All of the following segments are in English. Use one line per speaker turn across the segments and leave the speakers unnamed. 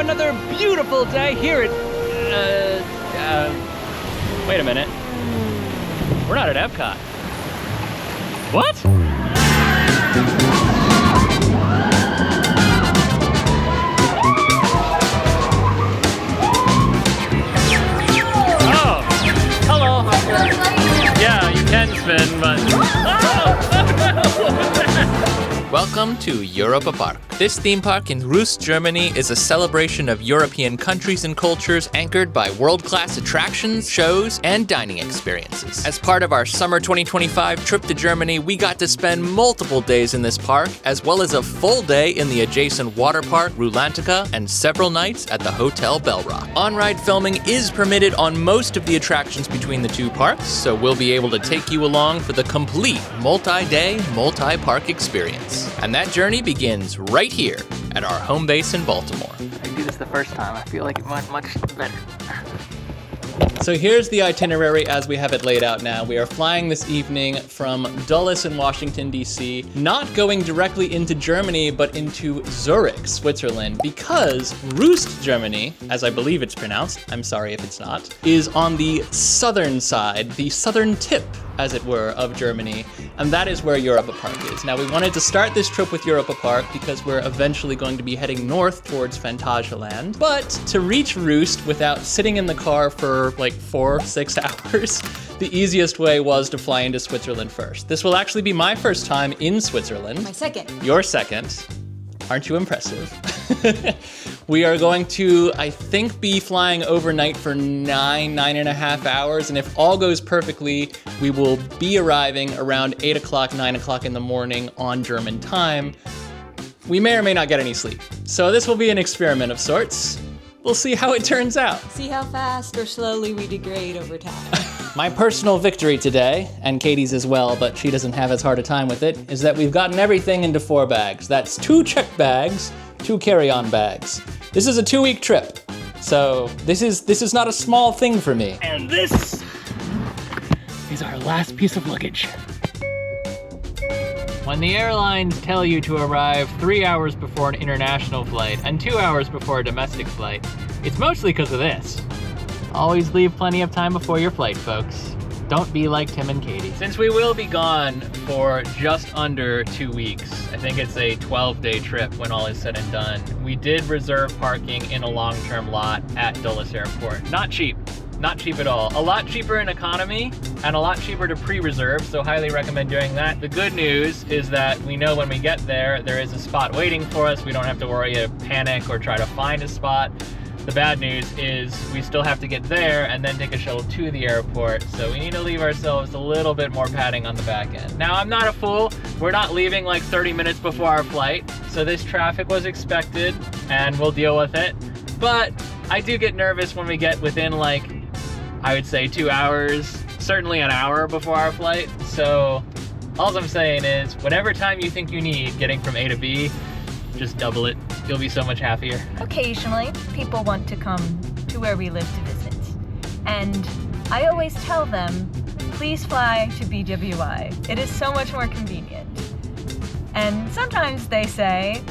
another beautiful day here at, wait a minute. We're not at Epcot. What? Oh, hello. Yeah, you can spin, but...
Welcome to Europa-Park. This theme park in Rust, Germany is a celebration of European countries and cultures anchored by world-class attractions, shows, and dining experiences. As part of our summer 2025 trip to Germany, we got to spend multiple days in this park, as well as a full day in the adjacent water park, Rulantica, and several nights at the Hotel Bellrock. On-ride filming is permitted on most of the attractions between the two parks, so we'll be able to take you along for the complete multi-day, multi-park experience. And that journey begins right here at our home base in Baltimore.
I do this the first time. I feel like it went much better. So here's the itinerary as we have it laid out now. We are flying this evening from Dulles in Washington, D.C., not going directly into Germany, but into Zurich, Switzerland, because Rust, Germany, as I believe it's pronounced, I'm sorry if it's not, is on the southern side, the southern tip, as it were, of Germany, and that is where Europa-Park is. Now, we wanted to start this trip with Europa-Park because we're eventually going to be heading north towards Phantasialand, but to reach Rust without sitting in the car for like 4-6 hours, the easiest way was to fly into Switzerland first. This will actually be my first time in Switzerland.
My second.
Your second. Aren't you impressive? We are going to, I think, be flying overnight for 9.5 hours, and if all goes perfectly, we will be arriving around 8 o'clock, 9 o'clock in the morning on German time. We may or may not get any sleep. So this will be an experiment of sorts. We'll see how it turns out.
See how fast or slowly we degrade over time.
My personal victory today, and Katie's as well, but she doesn't have as hard a time with it, is that we've gotten everything into 4 bags. That's 2 check bags, 2 carry-on bags. This is a 2-week trip, so this is not a small thing for me. And this is our last piece of luggage. When the airlines tell you to arrive 3 hours before an international flight and 2 hours before a domestic flight, it's mostly because of this. Always leave plenty of time before your flight, folks. Don't be like Tim and Katie. Since we will be gone for just under 2 weeks, I think it's a 12-day trip when all is said and done, we did reserve parking in a long-term lot at Dulles Airport. Not cheap. Not cheap at all. A lot cheaper in economy and a lot cheaper to pre-reserve, so highly recommend doing that. The good news is that we know when we get there, there is a spot waiting for us. We don't have to worry or panic or try to find a spot. The bad news is we still have to get there and then take a shuttle to the airport, so we need to leave ourselves a little bit more padding on the back end. Now, I'm not a fool. We're not leaving like 30 minutes before our flight, so this traffic was expected and we'll deal with it. But I do get nervous when we get within like, I would say 2 hours, certainly an hour before our flight. So all I'm saying is whatever time you think you need getting from A to B, just double it. You'll be so much happier.
Occasionally, people want to come to where we live to visit. And I always tell them, please fly to BWI. It is so much more convenient. And sometimes they say,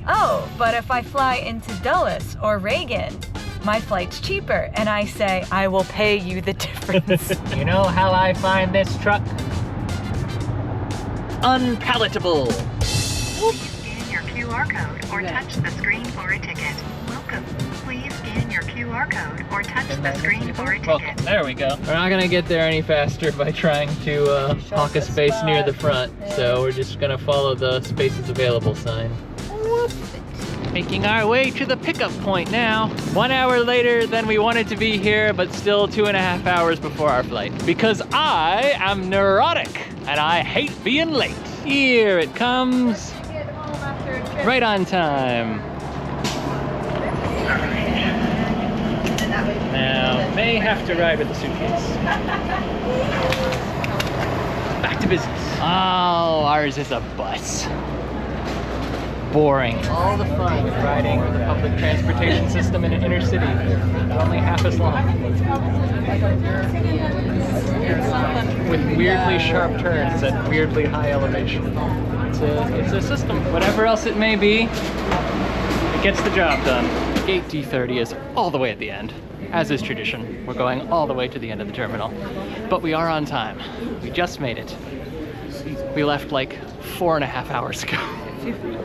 oh, but if I fly into Dulles or Reagan, my flight's cheaper. And I say, I will pay you the difference.
You know how I find this truck? Unpalatable.
Scan your QR code or touch the screen for a ticket. Welcome. Please scan your QR code or touch the screen for a ticket.
There we go. We're not gonna get there any faster by trying to hawk a space near the front. So we're just gonna follow the spaces available sign. Making our way to the pickup point now. 1 hour later than we wanted to be here, but still 2.5 hours before our flight. Because I am neurotic and I hate being late. Here it comes. Right on time. Now, may have to ride with the suitcase. Back to business. Oh, ours is a bus. Boring. All the fun with riding the public transportation system in an inner city. Only half as long. With weirdly sharp turns at weirdly high elevation. It's a system. Whatever else it may be, it gets the job done. Gate D30 is all the way at the end. As is tradition, we're going all the way to the end of the terminal. But we are on time. We just made it. We left like 4.5 hours ago.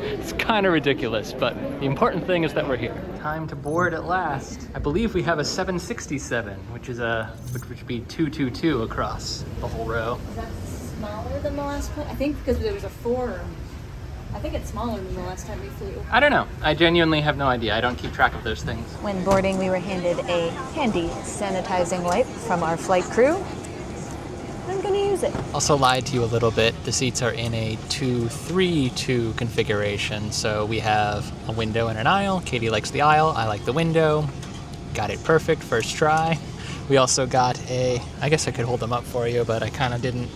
It's kind of ridiculous, but the important thing is that we're here. Time to board at last. I believe we have a 767, which would be 222 across the whole row.
Is that smaller than the last one? I think because there was a 4. I think it's smaller than the last time we flew.
I don't know. I genuinely have no idea. I don't keep track of those things.
When boarding, we were handed a handy sanitizing wipe from our flight crew. I'm gonna use it.
Also lied to you a little bit. The seats are in a 2-3-2 configuration. So we have a window and an aisle. Katie likes the aisle, I like the window. Got it perfect, first try. We also got I guess I could hold them up for you, but I kind of didn't.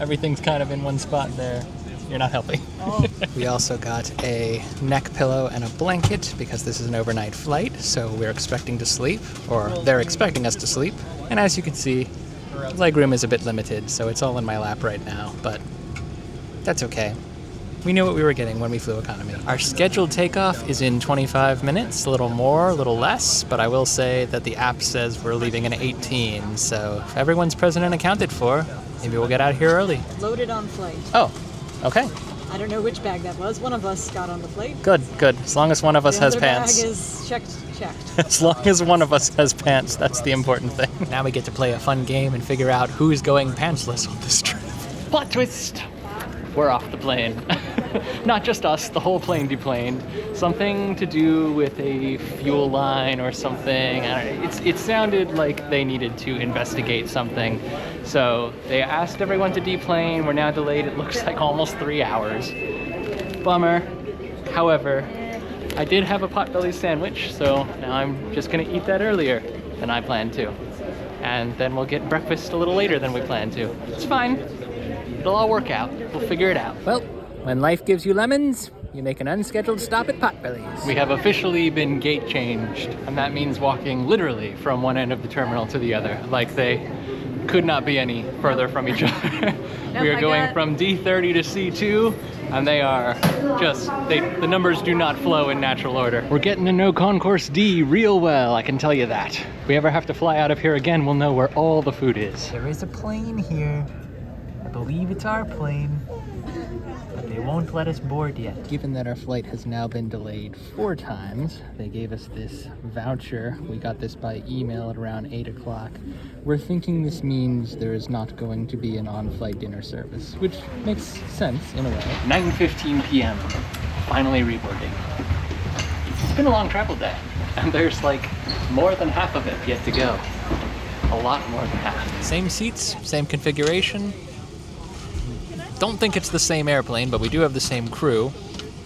Everything's kind of in one spot there. You're not helping. Oh. We also got a neck pillow and a blanket because this is an overnight flight, so we're expecting to sleep, or they're expecting us to sleep. And as you can see, legroom is a bit limited, so it's all in my lap right now, but that's okay. We knew what we were getting when we flew economy. Our scheduled takeoff is in 25 minutes, a little more, a little less, but I will say that the app says we're leaving in 18, so if everyone's present and accounted for, maybe we'll get out of here early.
Loaded on flight.
Oh, okay.
I don't know which bag that was. One of us got on the flight.
Good. As long as one of us has pants.
The bag is checked.
As long as one of us has pants, that's the important thing. Now we get to play a fun game and figure out who's going pantsless on this trip.
Plot twist! We're off the plane. Not just us, the whole plane deplaned. Something to do with a fuel line or something. I don't know. It sounded like they needed to investigate something. So they asked everyone to deplane. We're now delayed, it looks like almost 3 hours. Bummer. However, I did have a potbelly sandwich, so now I'm just gonna eat that earlier than I planned to. And then we'll get breakfast a little later than we planned to. It's fine. It'll all work out. We'll figure it out.
Well, when life gives you lemons, you make an unscheduled stop at Potbelly's.
We have officially been gate changed, and that means walking literally from one end of the terminal to the other. Like they could not be any further from each other. We are going from D30 to C2, and they are just, the numbers do not flow in natural order. We're getting to know Concourse D real well, I can tell you that. If we ever have to fly out of here again, we'll know where all the food is.
There is a plane here. I believe it's our plane, but they won't let us board yet. Given that our flight has now been delayed 4 times, they gave us this voucher. We got this by email at around 8 o'clock. We're thinking this means there is not going to be an on-flight dinner service, which makes sense in a way.
9:15 p.m. Finally reboarding. It's been a long travel day, and there's like more than half of it yet to go. A lot more than half.
Same seats, same configuration. Don't think it's the same airplane, but we do have the same crew,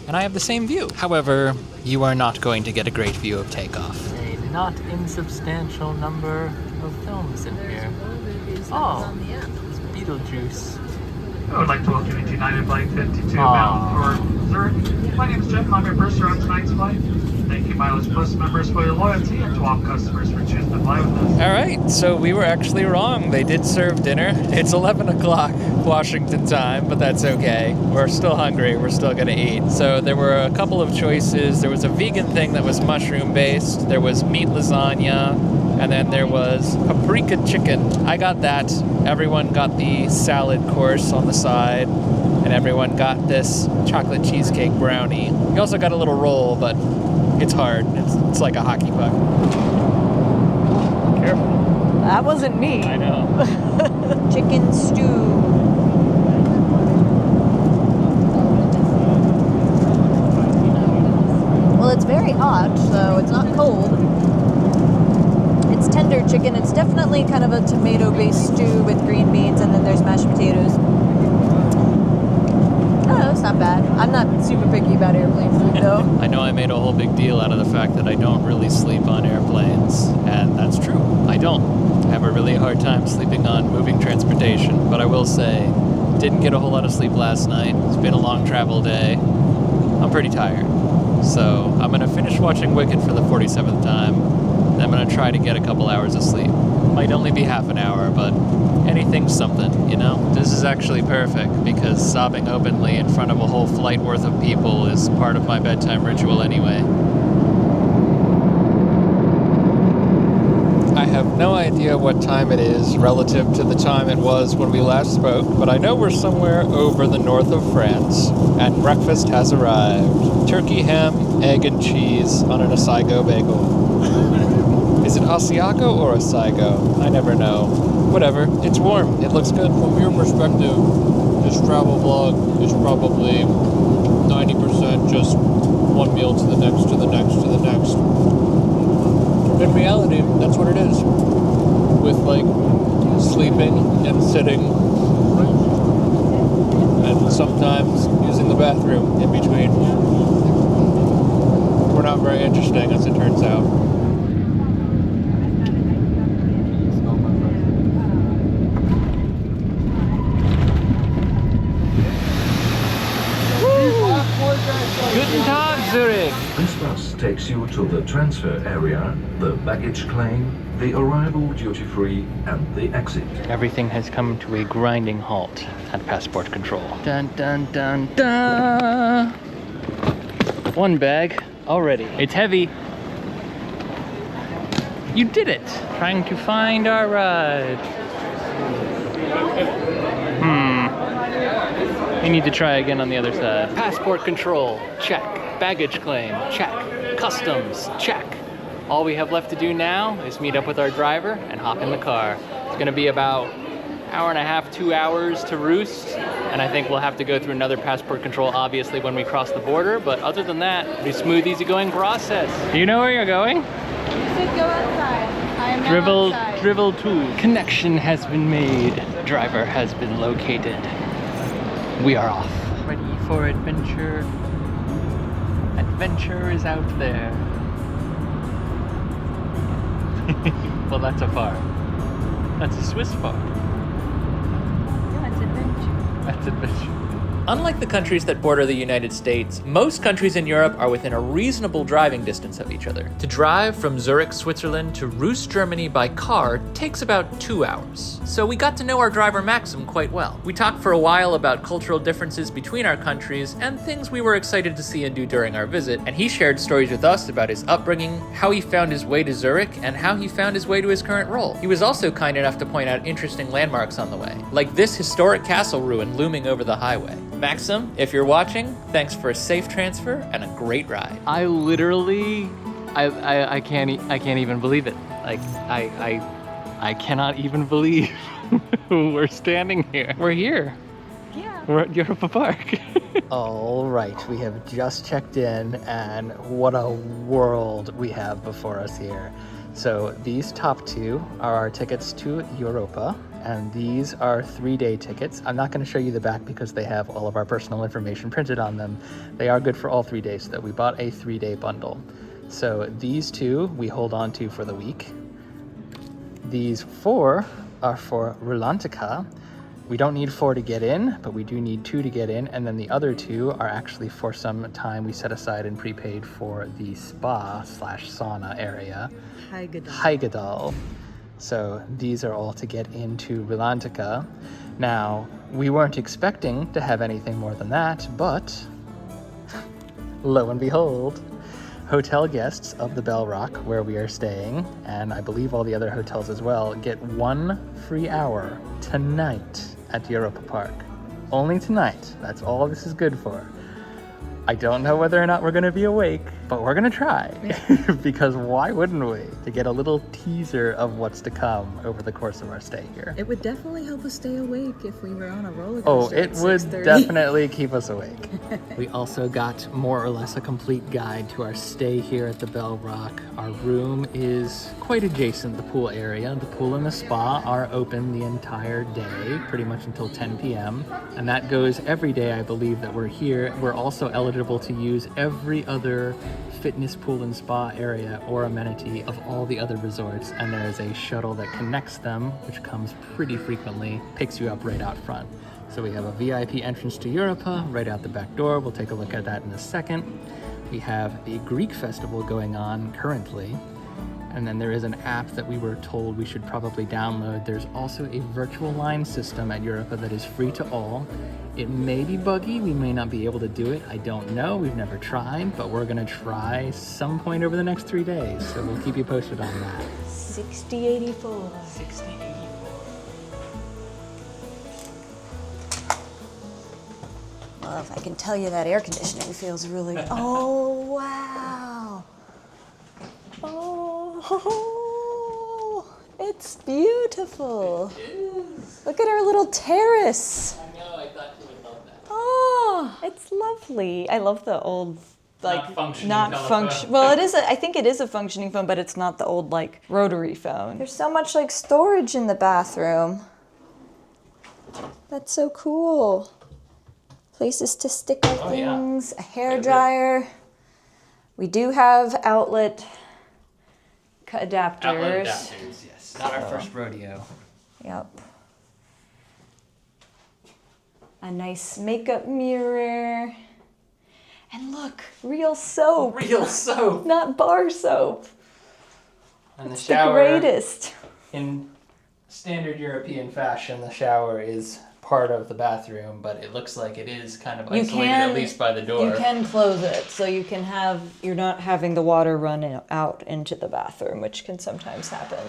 and I have the same view. However, you are not going to get a great view of takeoff.
A not insubstantial number of films in here. Oh, it's Beetlejuice.
I would like to welcome you to United Flight 52 bound for Zurich. My name is Jeff. I'm your purser on tonight's flight. Thank you, Mileage Plus members, for your loyalty, and to all customers for choosing to fly with us.
All right, so we were actually wrong. They did serve dinner. It's 11 o'clock Washington time, but that's okay. We're still hungry. We're still going to eat. So there were a couple of choices. There was a vegan thing that was mushroom-based. There was meat lasagna. And then there was paprika chicken. I got that. Everyone got the salad course on the side. And everyone got this chocolate cheesecake brownie. You also got a little roll, but it's hard. It's like a hockey puck.
Careful.
That wasn't me.
I know.
Chicken stew. Well, it's very hot, so it's not cold. It's tender chicken. It's definitely kind of a tomato-based stew with green beans, and then there's mashed potatoes. Oh, it's not bad. I'm not super picky about airplane food, though.
I know I made a whole big deal out of the fact that I don't really sleep on airplanes, and that's true. I don't. I have a really hard time sleeping on moving transportation, but I will say, didn't get a whole lot of sleep last night. It's been a long travel day. I'm pretty tired. So I'm going to finish watching Wicked for the 47th time. I'm going to try to get a couple hours of sleep. Might only be half an hour, but anything's something, you know? This is actually perfect because sobbing openly in front of a whole flight worth of people is part of my bedtime ritual anyway. have no idea what time it is relative to the time it was when we last spoke, but I know we're somewhere over the north of France, and breakfast has arrived. Turkey ham, egg, and cheese on an Asiago bagel. Is it Asiago or Asiago? I never know. Whatever, it's warm, it looks good.
From your perspective, this travel vlog is probably 90% just one meal to the next, to the next, to the next. In reality, that's what it is. With like sleeping and sitting and sometimes using the bathroom in between. We're not very interesting, as it turns out.
Guten Tag, Zurich.
This bus takes you to the transfer area, the baggage claim, the arrival duty-free, and the exit.
Everything has come to a grinding halt at passport control. Dun dun dun dun. One bag already. It's heavy. You did it. Trying to find our ride. We need to try again on the other side. Passport control, check. Baggage claim, check. Customs, check. All we have left to do now is meet up with our driver and hop in the car. It's gonna be about hour and a half, 2 hours to Roost, and I think we'll have to go through another passport control, obviously, when we cross the border, but other than that, it'll be a smooth, easygoing process. Do you know where you're going?
You said go outside. I am now outside.
Drivel 2. Connection has been made. Driver has been located. We are off. Ready for adventure. Adventure is out there. Well, that's a farm. That's a Swiss farm.
That's adventure.
That's adventure.
Unlike the countries that border the United States, most countries in Europe are within a reasonable driving distance of each other. To drive from Zurich, Switzerland to Roost, Germany by car takes about 2 hours. So we got to know our driver Maxim quite well. We talked for a while about cultural differences between our countries and things we were excited to see and do during our visit, and he shared stories with us about his upbringing, how he found his way to Zurich, and how he found his way to his current role. He was also kind enough to point out interesting landmarks on the way, like this historic castle ruin looming over the highway. Maxim, if you're watching, thanks for a safe transfer and a great ride.
I literally, I can't even believe it. Like, I cannot even believe we're standing here. We're here.
Yeah.
We're at Europa-Park.
All right, we have just checked in, and what a world we have before us here. So these top two are our tickets to Europa, and these are 3-day tickets. I'm not going to show you the back because they have all of our personal information printed on them. They are good for all 3 days, though. We bought a 3-day bundle. So these two we hold on to for the week. These 4 are for Rulantica. We don't need 4 to get in, but we do need 2 to get in, and then the other 2 are actually for some time we set aside and prepaid for the spa/sauna area. Haigadal. So these are all to get into Rulantica. Now, we weren't expecting to have anything more than that, but lo and behold, hotel guests of the Bell Rock, where we are staying, and I believe all the other hotels as well, get 1 free hour tonight at Europa-Park. Only tonight. That's all this is good for. I don't know whether or not we're going to be awake, but we're going to try. Because why wouldn't we? To get a little teaser of what's to come over the course of our stay here.
It would definitely help us stay awake if we were on a roller
Oh,
coaster.
it would
6:30.
definitely keep us awake. We also got more or less a complete guide to our stay here at the Bell Rock. Our room is quite adjacent to the pool area. The pool and the spa are open the entire day, pretty much until 10 p.m. And that goes every day, I believe, that we're here. We're also eligible to use every other fitness pool and spa area or amenity of all the other resorts, and there is a shuttle that connects them, which comes pretty frequently, picks you up right out front. So we have a VIP entrance to Europa right out the back door. We'll take a look at that in a second. We have a Greek festival going on currently, and then there is an app that we were told we should probably download. There's also a virtual line system at Europa that is free to all, It may be buggy, we may not be able to do it, I don't know, we've never tried, but we're gonna try some point over the next 3 days, so we'll keep you posted on that.
6084.
6084.
Well, if I can tell you that air conditioning feels really... Oh, wow. Oh, it's beautiful.
It is.
Look at our little terrace.
I know, I thought you would love that.
Oh, it's lovely. I love the old, like,
Not functioning telephone.
Well, it is. I think it is a functioning phone, but it's not the old like rotary phone. There's so much like storage in the bathroom. That's so cool. Places to stick our things. A hair dryer. We do have outlet adapters.
Outlet adapters, yes. Not our first rodeo.
Yep. A nice makeup mirror. And look, real soap.
Real soap.
Not bar soap.
And
it's
the shower,
the greatest.
in standard European fashion, the shower is part of the bathroom, but it looks like it is kind of isolated, at least by the door.
You can close it, so you can have, you're not having the water run out into the bathroom, which can sometimes happen.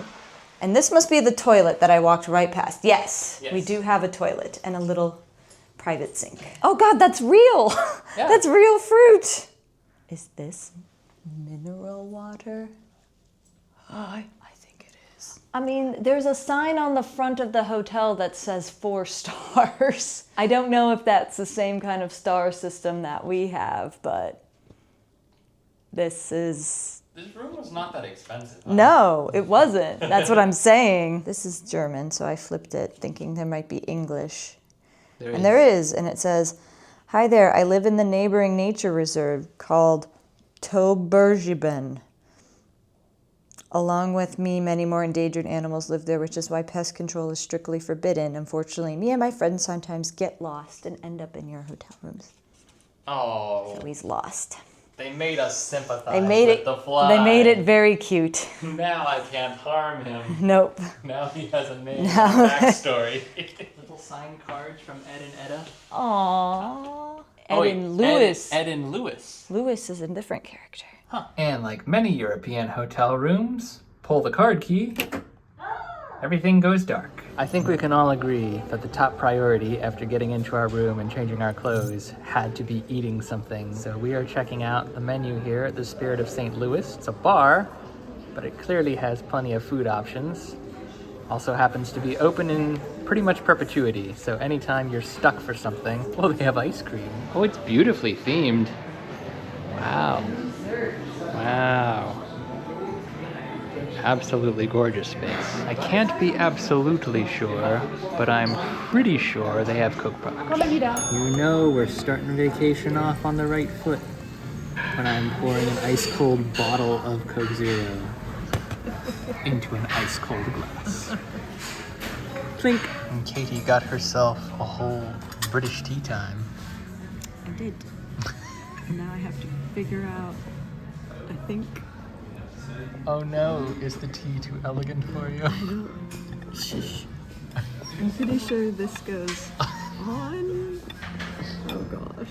And this must be the toilet that I walked right past. Yes. We do have a toilet and a little private sink. Oh God, that's real.
Yeah.
That's real fruit. Is this mineral water? I think it is. I mean, there's a sign on the front of the hotel that says 4 stars. I don't know if that's the same kind of star system that we have, but this room was not that expensive. Huh? No, it wasn't. That's what I'm saying. This is German, so I flipped it thinking there might be English. There is, and it says, "Hi there, I live in the neighboring nature reserve called Tobergeben. Along with me, many more endangered animals live there, which is why pest control is strictly forbidden. Unfortunately, me and my friends sometimes get lost and end up in your hotel rooms."
Oh.
So he's lost.
They made us sympathize with the fly.
They made it very cute.
Now I can't harm him.
Nope.
Now he has a name and backstory. Little signed cards from Ed and Etta.
Aww. Ed and Lewis.
Ed and Lewis.
Lewis is a different character.
Huh. And like many European hotel rooms, pull the card key, everything goes dark. I think we can all agree that the top priority after getting into our room and changing our clothes had to be eating something. So we are checking out the menu here at the Spirit of St. Louis. It's a bar, but it clearly has plenty of food options. Also happens to be open in pretty much perpetuity. So anytime you're stuck for something, well, they have ice cream. Oh, it's beautifully themed. Wow. Wow. Absolutely gorgeous space. I can't be absolutely sure, but I'm pretty sure they have Coke products. You know we're starting vacation off on the right foot when I'm pouring an ice-cold bottle of Coke Zero into an ice-cold glass. Clink. And Katie got herself a whole British tea time.
I did. Now I have to figure out, I think...
Oh no, is the tea too elegant for you?
I don't... Shh. I'm pretty sure this goes on. Oh gosh.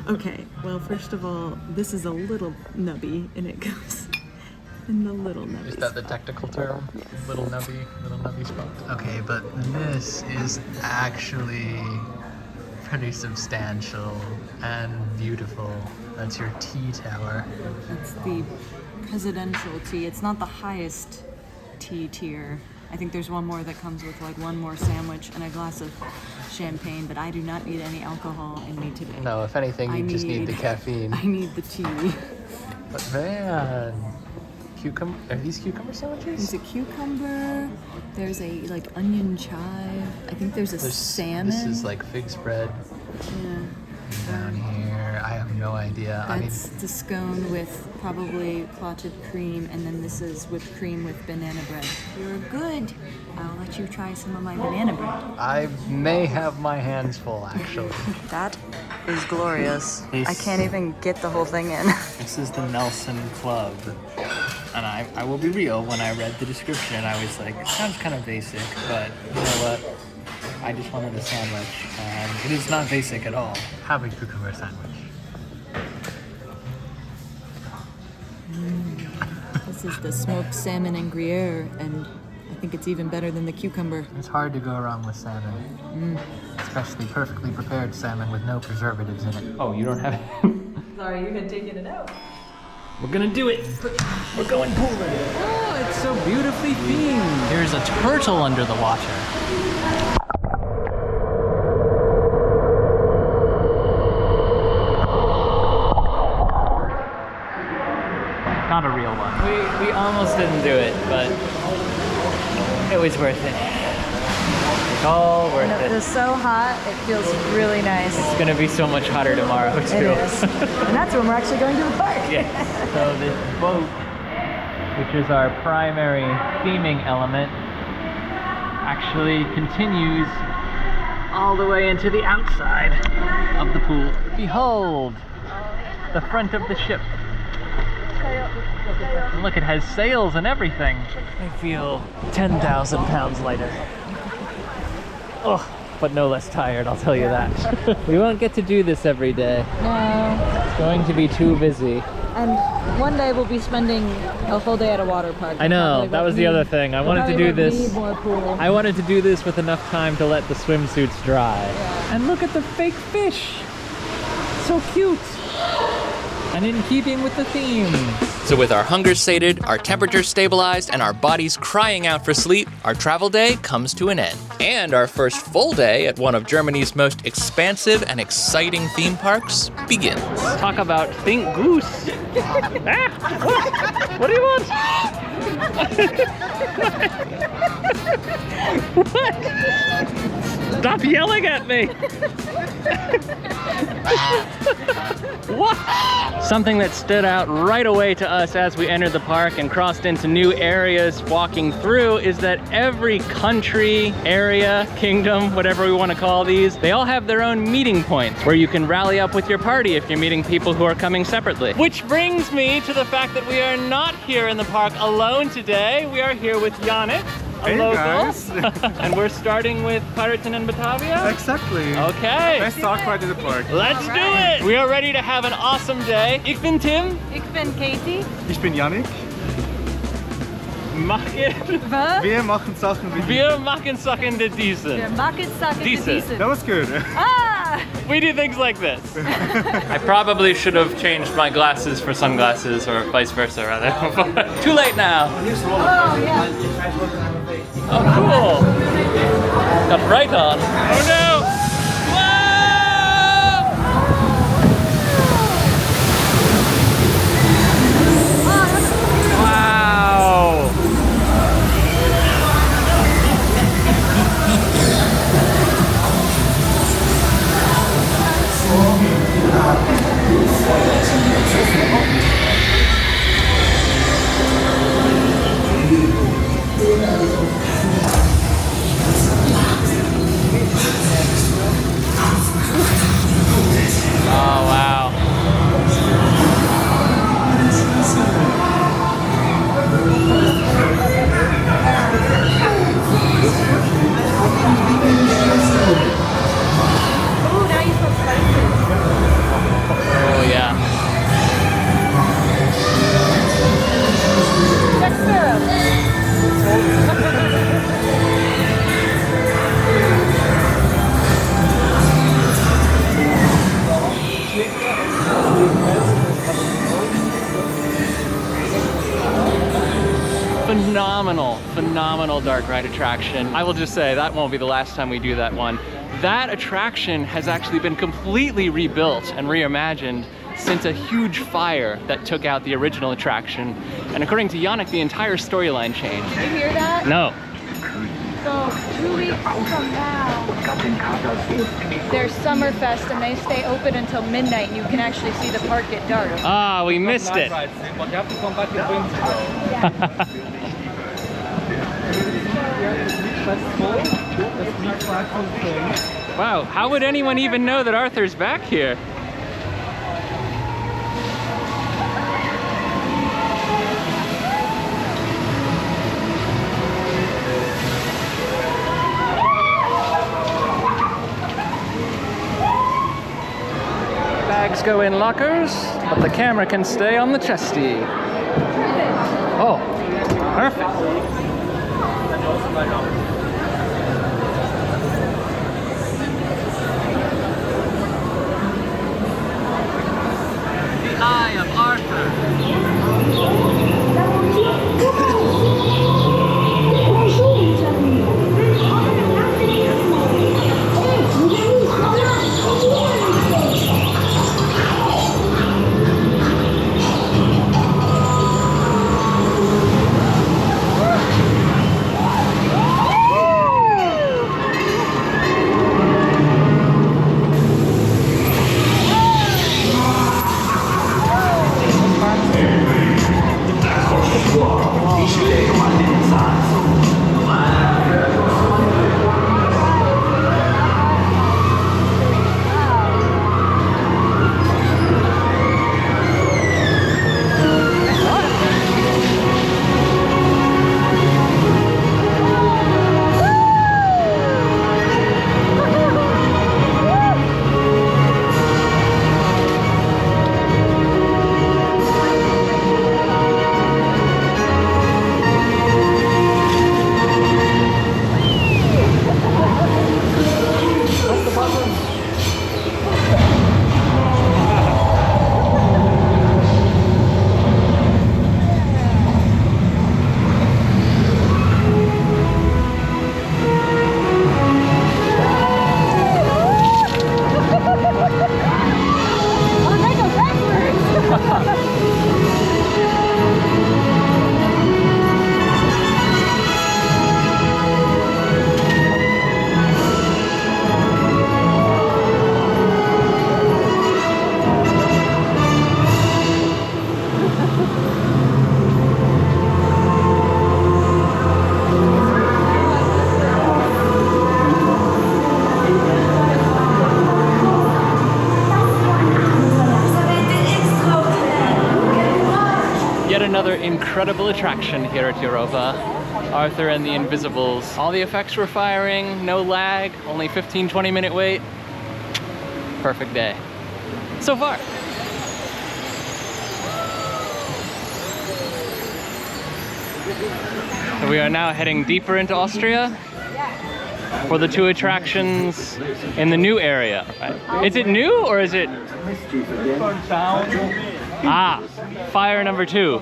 Okay, well first of all, this is a little nubby and it goes in the little nubby.
Is that the technical term?
Yes.
Little nubby spot. Okay, but this is actually pretty substantial and beautiful. That's your tea tower.
That's the presidential tea. It's not the highest tea tier. I think there's one more that comes with like one more sandwich and a glass of champagne, but I do not need any alcohol in me today.
No, if anything, you just need the caffeine.
I need the tea.
But man, are these cucumber sandwiches?
There's a cucumber, there's a like onion chive, I think there's salmon.
This is like fig spread.
Yeah.
Down here, I have no idea.
That's the scone with probably clotted cream, and then this is whipped cream with banana bread. You're good. I'll let you try some of my banana bread.
I may have my hands full, actually.
That is glorious. I can't even get the whole thing in.
This is the Nelson Club. And I will be real, when I read the description, I was like, it sounds kind of basic, but you know what? I just wanted a sandwich, and it is not basic at all. Have a cucumber sandwich.
This is the smoked salmon and Gruyere, and I think it's even better than the cucumber.
It's hard to go wrong with salmon. Especially perfectly prepared salmon with no preservatives in it. Oh, you don't have it?
Sorry, you had taken it out.
We're gonna do it! We're going pooling! Oh, it's so beautifully themed!
There's a turtle under the water. Not a real one. We almost didn't do it, but it was worth it. It's all worth it.
It was so hot, it feels really nice.
It's gonna be so much hotter tomorrow too.
It is. And that's when we're actually going to the park.
Yes. So this boat, which is our primary theming element, actually continues all the way into the outside of the pool. Behold, the front of the ship. And look, it has sails and everything. I feel 10,000 pounds lighter. Oh, but no less tired, I'll tell you that. We won't get to do this every day.
No.
It's going to be too busy.
And one day we'll be spending a whole day at a water park.
I know, that was the other thing. I wanted to do this.
Need more pool.
I wanted to do this with enough time to let the swimsuits dry.
Yeah.
And look at the fake fish. So cute. And in keeping with the theme.
So with our hunger sated, our temperature stabilized, and our bodies crying out for sleep, our travel day comes to an end. And our first full day at one of Germany's most expansive and exciting theme parks begins.
Talk about think goose. Ah, what do you want? What? Stop yelling at me. What? Something that stood out right away to us as we entered the park and crossed into new areas walking through is that every country, area, kingdom, whatever we want to call these, they all have their own meeting points where you can rally up with your party if you're meeting people who are coming separately. Which brings me to the fact that we are not here in the park alone today. We are here with Yannick.
Hey guys!
And we're starting with Piraten and Batavia?
Exactly.
Okay.
Best start right in the park.
Let's do it! We are ready to have an awesome day. Ich bin Tim.
Ich bin Katie.
Ich bin Yannick. Wir machen Sachen wie
Wir machen Sachen de decent.
Wir machen Sachen de decent.
That was good.
Ah!
We do things like this. I probably should have changed my glasses for sunglasses, or vice versa, rather. Too late now.
Oh, yeah.
Oh, cool. Got right on. Oh, no. Whoa! Wow. Oh, wow.
Oh, now you feel spicy.
Oh, yeah.
Jack Sparrow.
Phenomenal dark ride attraction. I will just say that won't be the last time we do that one. That attraction has actually been completely rebuilt and reimagined since a huge fire that took out the original attraction. And according to Yannick, the entire storyline changed.
Did you hear that?
No.
So 2 weeks from now, there's Summerfest and they stay open until midnight and you can actually see the park get dark.
Ah, we missed it.
But you have to come back in winter though.
Wow, how would anyone even know that Arthur's back here? bags go in lockers, but the camera can stay on the chesty. Oh, perfect. The Eye of Arthur. Another incredible attraction here at Europa. Arthur and the Invisibles. All the effects were firing, no lag, only 15-20 minute wait. Perfect day. So far. So we are now heading deeper into Austria for the 2 attractions in the new area. Right? Is it new or is it? Ah, fire number 2.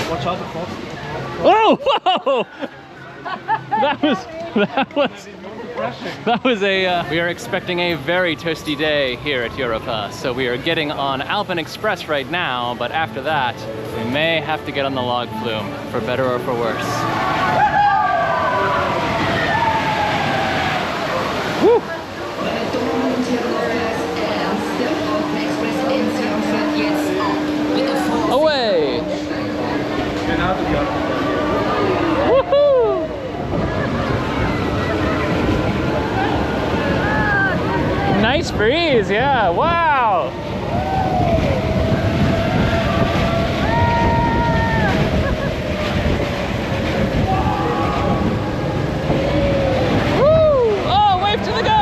Watch out the
Oh, whoa! That was a, we are expecting a very toasty day here at Europa. So we are getting on Alpen Express right now, but after that, we may have to get on the log flume, for better or for worse. Woo! Away! Woohoo! Nice breeze, yeah, wow! Woo! Oh, wave to the goat!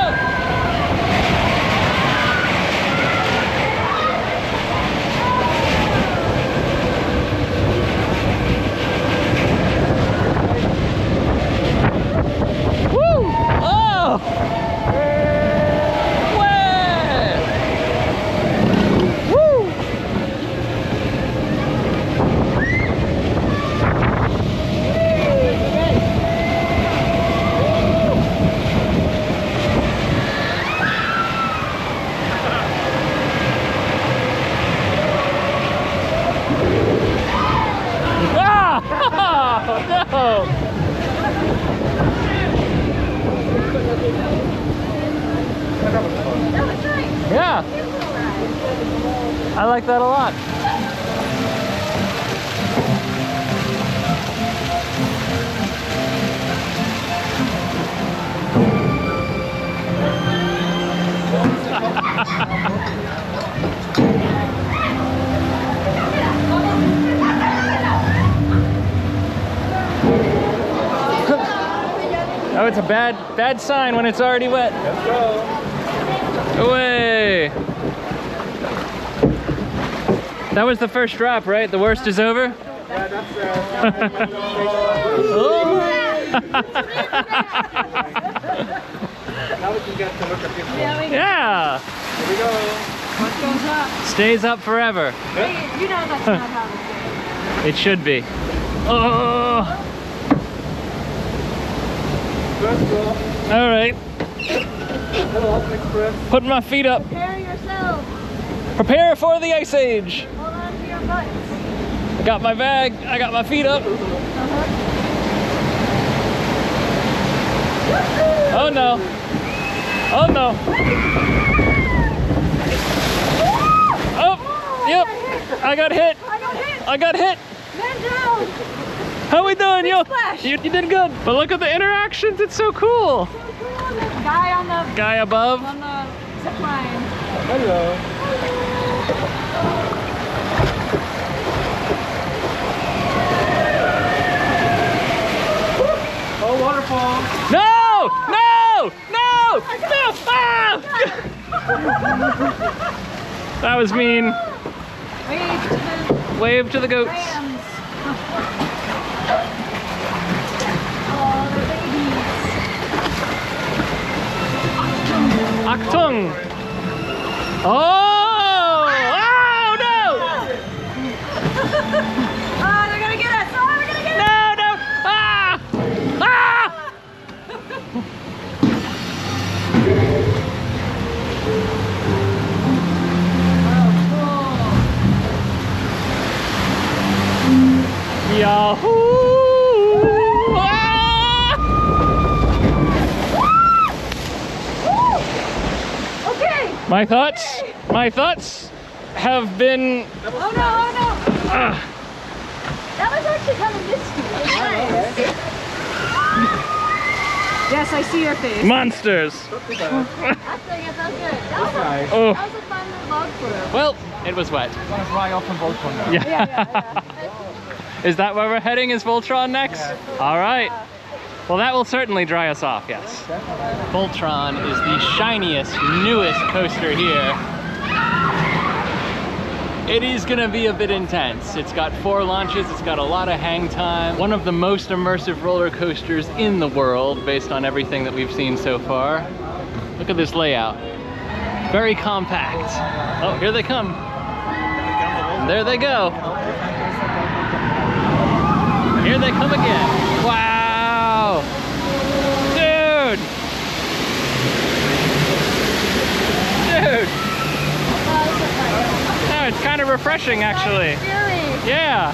Yeah, I like that a lot. Oh, it's a bad sign when it's already wet.
Let's go.
Away! boy. That was the first drop, right? The worst is over?
Yeah, that's now we can get to look at this one.
Yeah.
Here we go.
What goes up?
Stays up forever.
Wait, you know that's not how it
It should be. Oh.
First drop.
All right.
Hello, Express.
Putting my feet up.
Prepare yourself.
Prepare for the ice age.
Hold on to your butts.
I got my bag. I got my feet up. Oh no. Oh no. Oh, yep. I got hit. I got hit.
Man down.
How we doing, yo? You did good. But look at the interactions. It's so cool.
Guy on the
Guy above.
on the zip line.
Hello. Oh, waterfall.
No! No! No! No! Ah! That was mean. Wave to the goats.
Rams. Oh, the babies.
Achtung! Oh! Oh no!
Oh, they're gonna get us! Oh, they're gonna get us!
No! No! Ah! Ah! Yahoo! Ah!
Okay!
My thoughts have been.
Oh no, oh no! That was actually kind of misty. Nice. Yes, I see your face.
Monsters.
Actually, it felt good. That was
Oh.
a fun log flume.
Well, it was wet.
I'm gonna fly off on Voltron now.
Yeah. Is that where we're heading? Is Voltron next? All right. Well, that will certainly dry us off, yes. Voltron is the shiniest, newest coaster here. It is gonna be a bit intense. It's got 4 launches, it's got a lot of hang time. One of the most immersive roller coasters in the world, based on everything that we've seen so far. Look at this layout. Very compact. Oh, here they come. There they go. Here they come again. Wow! Dude! Dude! Oh, it's kind of refreshing, actually. Yeah.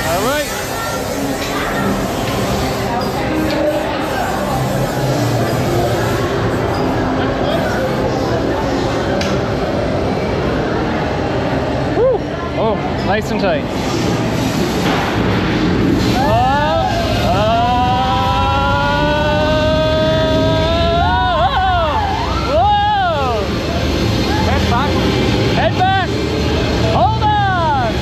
All right. Woo! Oh, nice and tight. Whoa! Head back. Head back. Hold on.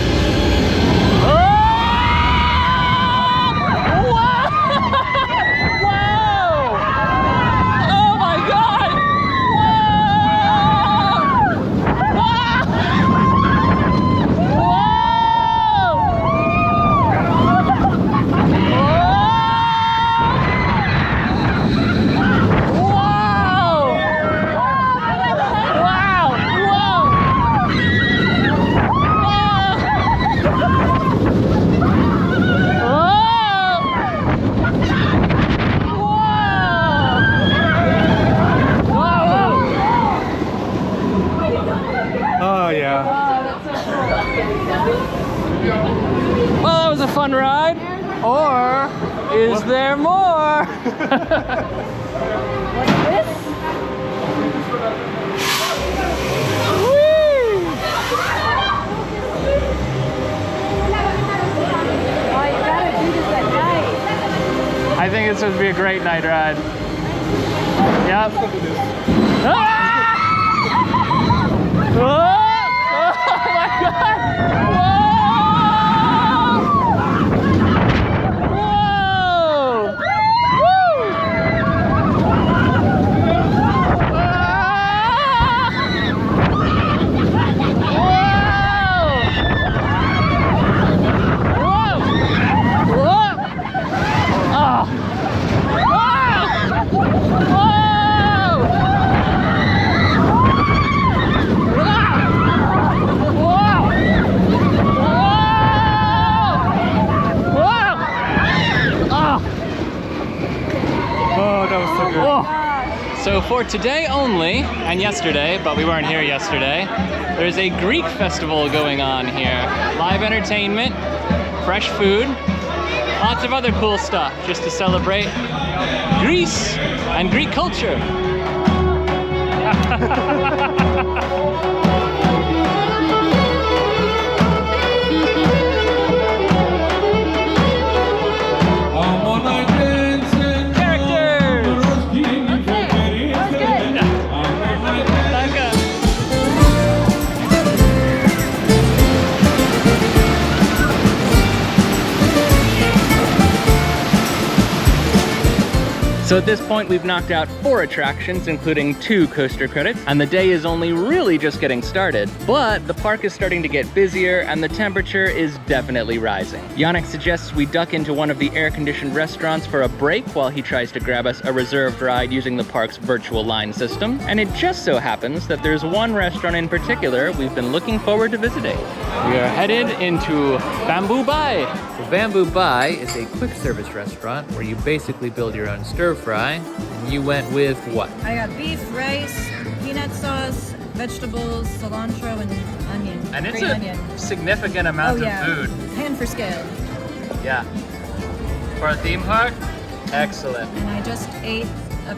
Well, that was a fun ride. Or is there more?
What's this? Oh, you gotta do this at night.
I think this would be a great night ride. Yep.
Let's go do this.
Ah! Oh! Oh my God! Whoa! So for today only, and yesterday, but we weren't here yesterday, there's a Greek festival going on here. Live entertainment, fresh food, lots of other cool stuff just to celebrate Greece and Greek culture. So at this point, we've knocked out 4 attractions, including 2 coaster credits, and the day is only really just getting started. But the park is starting to get busier, and the temperature is definitely rising. Yannick suggests we duck into one of the air-conditioned restaurants for a break while he tries to grab us a reserved ride using the park's virtual line system. And it just so happens that there's one restaurant in particular we've been looking forward to visiting. We are headed into Bamboo Bay.
So Bamboo Bay is a quick service restaurant where you basically build your own stir fry. And you went with what?
I got beef, rice, peanut sauce, vegetables, cilantro, and onion.
And it's
green
a
onion.
significant amount of food.
Hand for scale.
Yeah. For a theme park? Excellent.
And I just ate a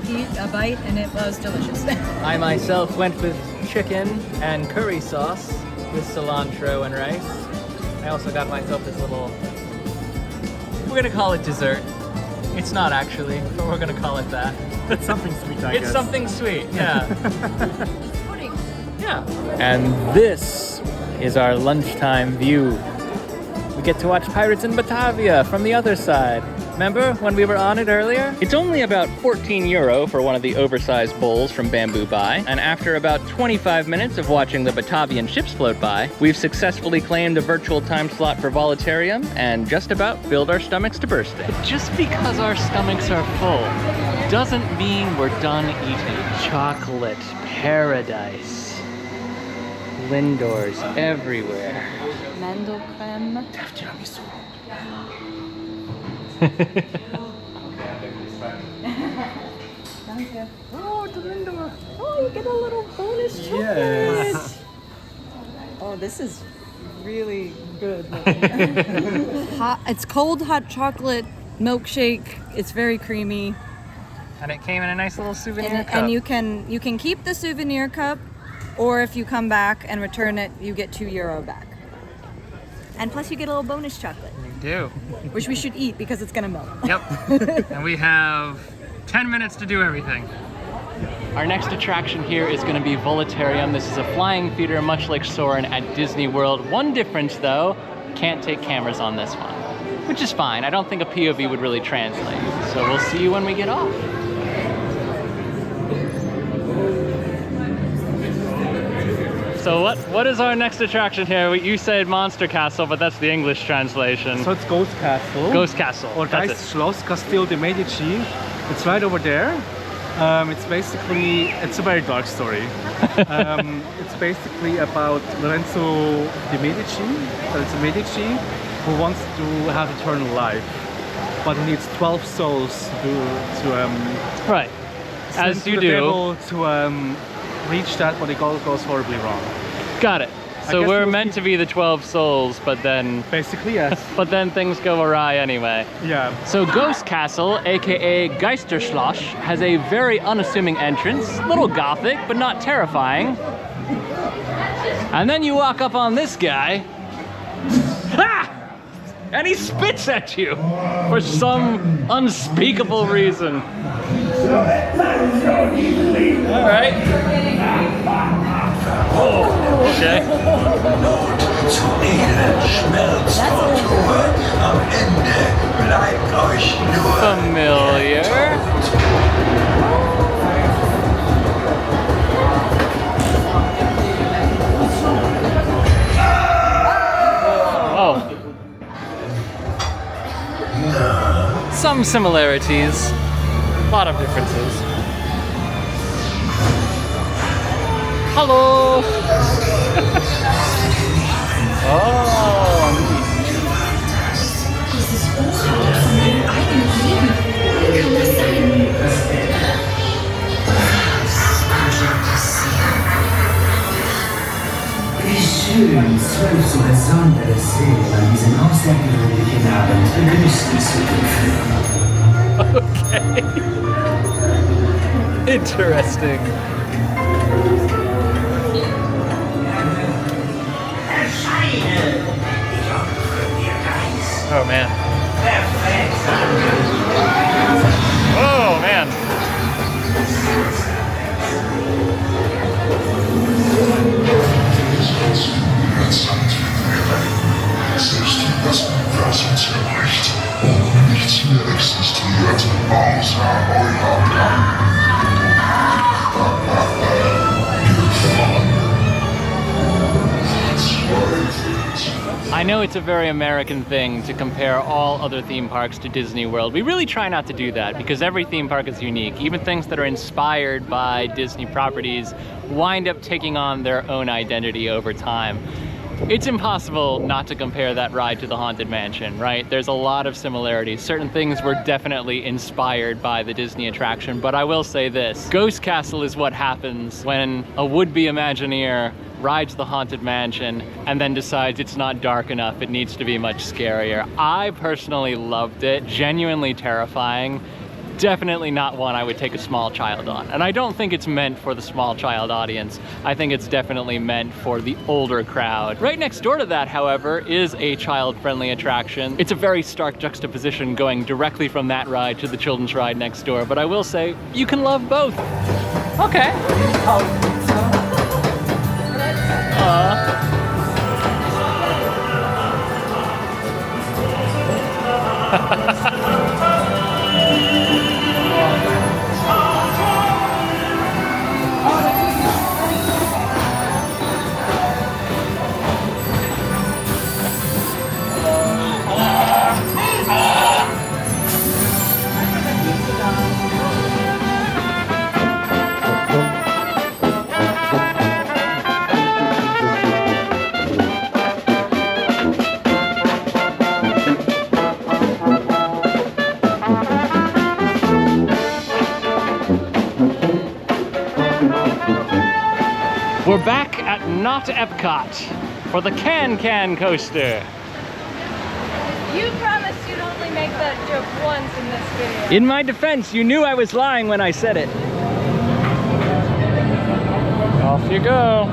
bite and it was delicious.
I myself went with chicken and curry sauce with cilantro and rice. I also got myself this little, we're gonna call it dessert. It's not actually, but we're gonna call it that.
It's something sweet, I guess.
It's something sweet, yeah.
Pudding.
Yeah. And this is our lunchtime view. We get to watch Pirates in Batavia from the other side. Remember when we were on it earlier? It's only about 14 euro for one of the oversized bowls from Bamboo Bay, and after about 25 minutes of watching the Batavian ships float by, we've successfully claimed a virtual time slot for Voltarium and just about filled our stomachs to bursting. But just because our stomachs are full doesn't mean we're done eating. Chocolate paradise. Lindors everywhere.
Mandelcreme. Oh, the Lindor. Oh, you get a little bonus chocolate.
Yes.
Oh, this is really good. It's cold hot chocolate milkshake. It's very creamy.
And it came in a nice little souvenir cup.
And you can keep the souvenir cup, or if you come back and return it, you get €2 back. And plus you get a little bonus chocolate.
You do.
Which we should eat because it's gonna melt.
Yep. And we have 10 minutes to do everything. Our next attraction here is going to be Voltarium. This is a flying theater much like Soarin' at Disney World. One difference though, can't take cameras on this one. Which is fine. I don't think a POV would really translate. So we'll see you when we get off. So what is our next attraction here? You said Monster Castle, but that's the English translation.
So it's Ghost Castle.
Ghost Castle.
Or Geistschloss Castel de Medici. It's right over there. It's a very dark story. It's basically about Lorenzo de Medici, who wants to have eternal life, but he needs 12 souls to
right, as you do,
devil to reach that, but it goes horribly wrong.
Got it. So we're meant to be the 12 souls, but then...
Basically, yes.
But then things go awry anyway.
Yeah.
So Ghost Castle, aka Geisterschloss, has a very unassuming entrance. A little gothic, but not terrifying. And then you walk up on this guy. Ha! And he spits at you for some unspeakable reason. All right. Oh, okay. Familiar. Oh. Some similarities, a lot of differences. Hello! Oh,
Wie schön, 12 so besondere Seelen an diesem außergewöhnlichen Abend begrüßen zu dürfen.
Okay. Interesting. Oh man. Oh man.
Selbst im Universumsgericht und nichts mehr existiert außer eurer
I know it's a very American thing to compare all other theme parks to Disney World. We really try not to do that because every theme park is unique. Even things that are inspired by Disney properties wind up taking on their own identity over time. It's impossible not to compare that ride to the Haunted Mansion, right? There's a lot of similarities. Certain things were definitely inspired by the Disney attraction, but I will say this. Ghost Castle is what happens when a would-be Imagineer rides the Haunted Mansion and then decides it's not dark enough, it needs to be much scarier. I personally loved it, genuinely terrifying. Definitely not one I would take a small child on. And I don't think it's meant for the small child audience. I think it's definitely meant for the older crowd. Right next door to that, however, is a child-friendly attraction. It's a very stark juxtaposition going directly from that ride to the children's ride next door, but I will say, you can love both. Okay. We're back at Not Epcot for the Can coaster.
You promised you'd only make that joke once in this video.
In my defense, you knew I was lying when I said it. Off you go.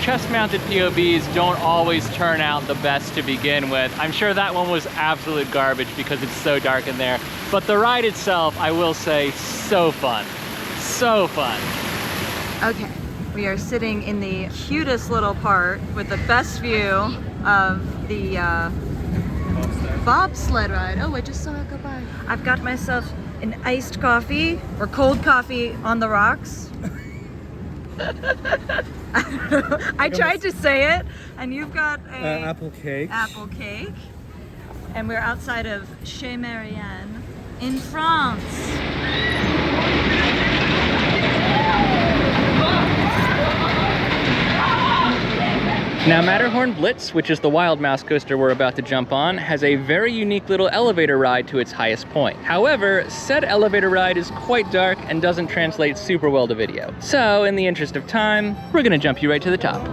Chest-mounted POVs don't always turn out the best to begin with. I'm sure that one was absolute garbage because it's so dark in there. But the ride itself, I will say, so fun. So fun.
Okay, we are sitting in the cutest little part with the best view of the bobsled ride. Oh, I just saw it go by. I've got myself an iced coffee or cold coffee on the rocks. I tried to say it, and you've got a
apple cake.
Apple cake, and we're outside of Chez Marianne in France.
Now, Matterhorn Blitz, which is the wild mouse coaster we're about to jump on, has a very unique little elevator ride to its highest point. However, said elevator ride is quite dark and doesn't translate super well to video. So, in the interest of time, we're gonna jump you right to the top.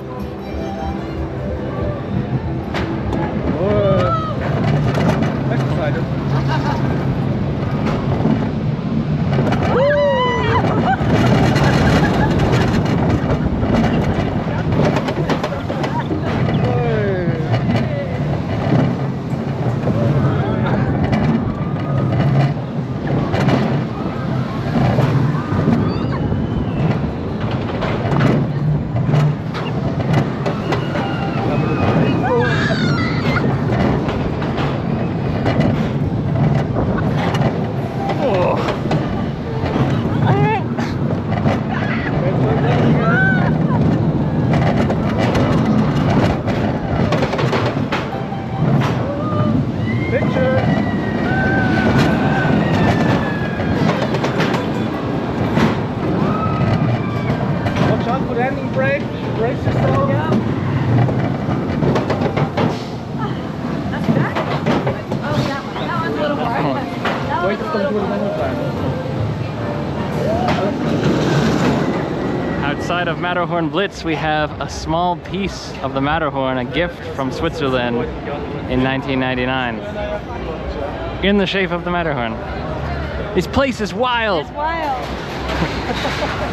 Outside of Matterhorn Blitz, we have a small piece of the Matterhorn, a gift from Switzerland in 1999, in the shape of the Matterhorn. This place is wild!
It's wild!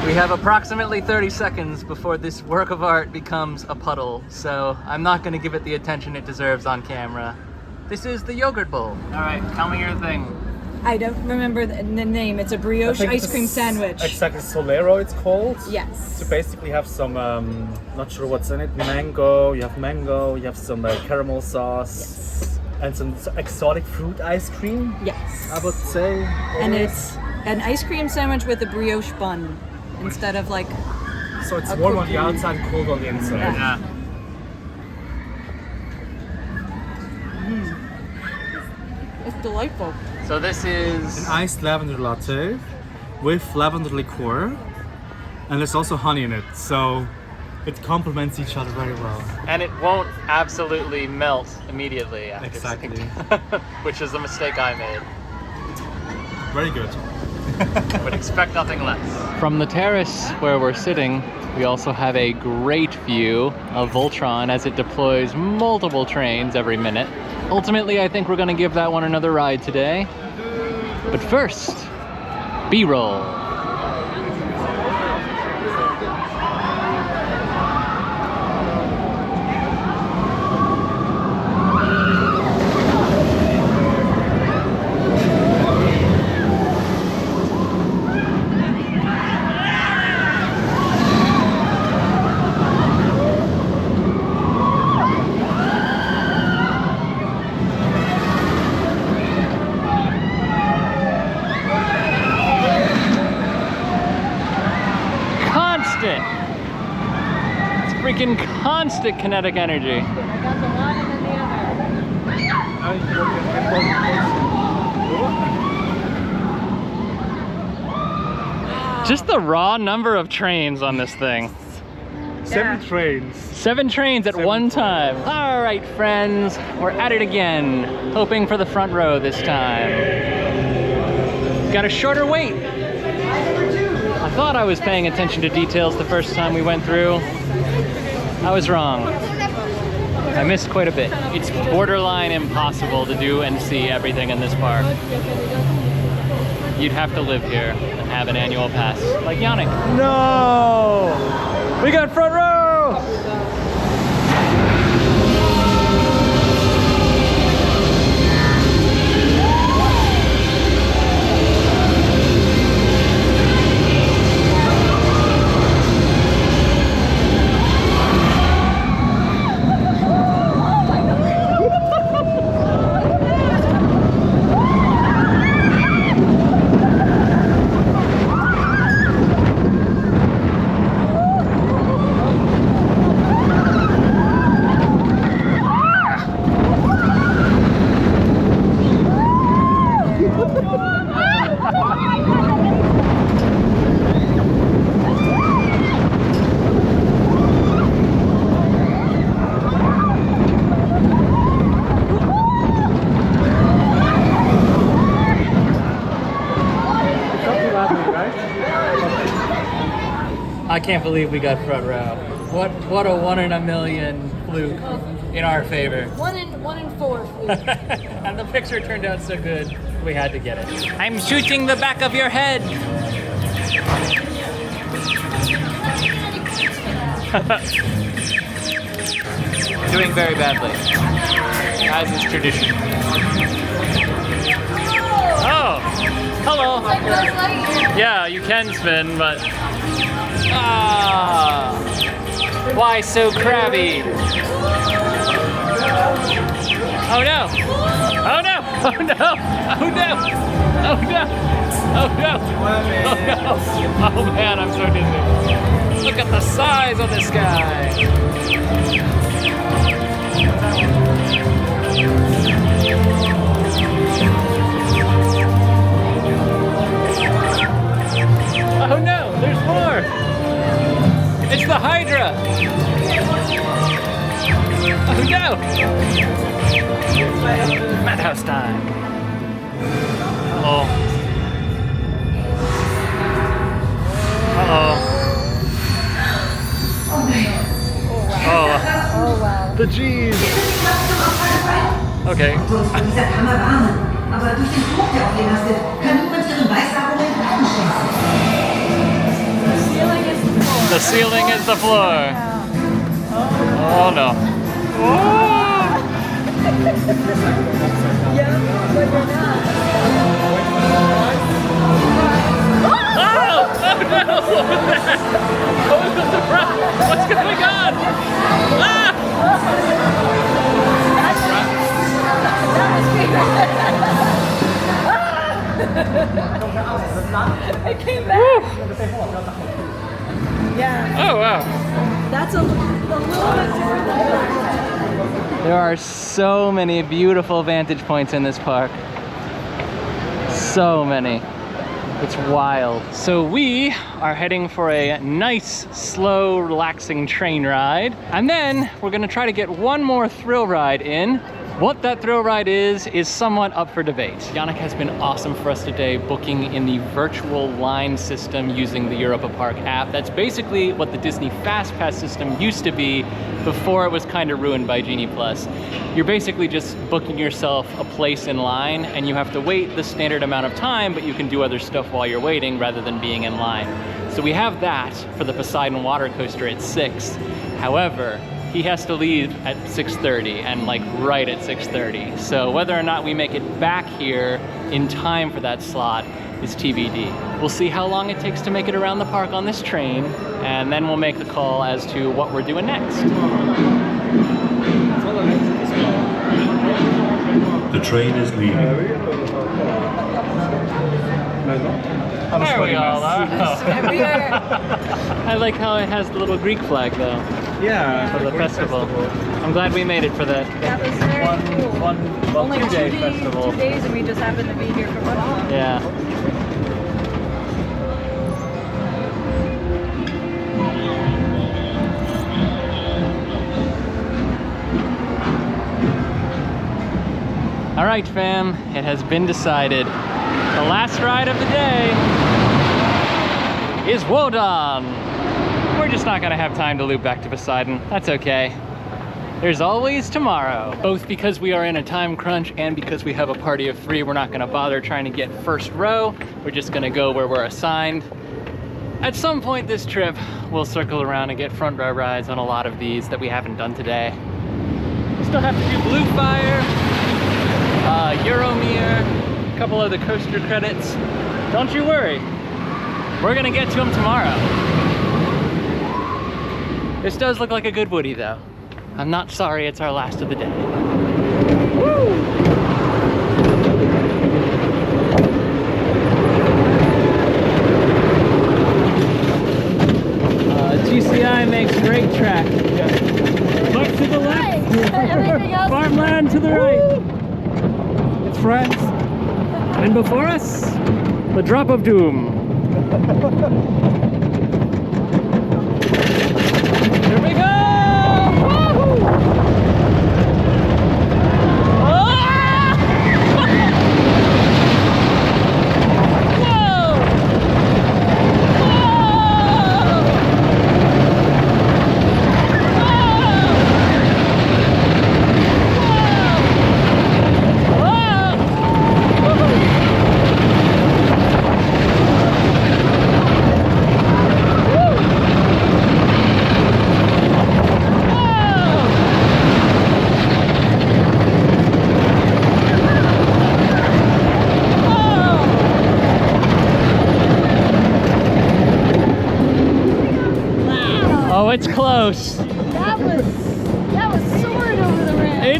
We have approximately 30 seconds before this work of art becomes a puddle, so I'm not going to give it the attention it deserves on camera. This is the yogurt bowl. All right, tell me your thing.
I don't remember the name. It's a brioche ice cream sandwich.
Exactly, Solero it's called.
Yes.
So basically have some, not sure what's in it, mango, you have some caramel sauce, and some exotic fruit ice cream.
Yes.
I would say.
And it's an ice cream sandwich with a brioche bun instead of like.
So it's warm on the outside, cold on the inside.
Yeah.
It's delightful.
So this is
an iced lavender latte with lavender liqueur, and there's also honey in it, so it complements each other very well.
And it won't absolutely melt immediately after
Exactly.
which is the mistake I made.
Very good.
Would expect nothing less. From the terrace where we're sitting, we also have a great view of Voltron as it deploys multiple trains every minute. Ultimately, I think we're gonna give that one another ride today. But first, B-roll. It's freaking constant kinetic energy.
I got the one and then the other.
Just the raw number of trains on this thing.
7 trains.
7 trains at one time. All right, friends, we're at it again. Hoping for the front row this time. Got a shorter wait. I thought I was paying attention to details the first time we went through. I was wrong. I missed quite a bit. It's borderline impossible to do and see everything in this park. You'd have to live here and have an annual pass, like Yannick. No! We got front row! I can't believe we got front row. What a 1 in a million fluke in our favor.
1 in 4 fluke.
And the picture turned out so good, we had to get it. I'm shooting the back of your head. Doing very badly, as is tradition. Oh, hello. Yeah, you can spin, but why so crabby? Oh no! Oh no! Oh no! Oh no! Oh no! Oh no! Oh no! Oh man, I'm so dizzy. Look at the size of this guy! Oh no, there's more! It's the Hydra! Oh no! Madhouse time! Uh-oh. Uh-oh. Oh, wow. The G's! Okay. The ceiling is the floor. Oh no. Oh! Oh no! What was the surprise? What's going on? Ah!
It came back. Yeah.
Oh wow.
That's a little bit different than
There are so many beautiful vantage points in this park. So many. It's wild. So we are heading for a nice, slow, relaxing train ride. And then we're gonna try to get one more thrill ride in. What that thrill ride is somewhat up for debate. Yannick has been awesome for us today, booking in the virtual line system using the Europa-Park app. That's basically what the Disney Fast Pass system used to be before it was kind of ruined by Genie Plus. You're basically just booking yourself a place in line, and you have to wait the standard amount of time, but you can do other stuff while you're waiting rather than being in line. So we have that for the Poseidon water coaster at 6. However, he has to leave at 6:30, and like right at 6:30. So whether or not we make it back here in time for that slot is TBD. We'll see how long it takes to make it around the park on this train, and then we'll make the call as to what we're doing next.
The train is leaving.
There we all are. I like how it has the little Greek flag though.
Yeah,
for the festival. I'm glad we made it for that.
That was very cool. Only
2 day
2
festival.
2 days, and we just happened to be here for 1 month.
Yeah. All right, fam, it has been decided. The last ride of the day is Wodan. We're just not gonna have time to loop back to Poseidon. That's okay. There's always tomorrow. Both because we are in a time crunch and because we have a party of 3, we're not gonna bother trying to get first row. We're just gonna go where we're assigned. At some point this trip, we'll circle around and get front row rides on a lot of these that we haven't done today. We still have to do Blue Fire, Euromere, a couple other coaster credits. Don't you worry, we're gonna get to them tomorrow. This does look like a good Woody though. I'm not sorry it's our last of the day. Woo! GCI makes great track. Park to the left, farmland to the right. It's France. And before us, the drop of doom. Here we go! Woo-hoo! Ah! Whoa! Whoa!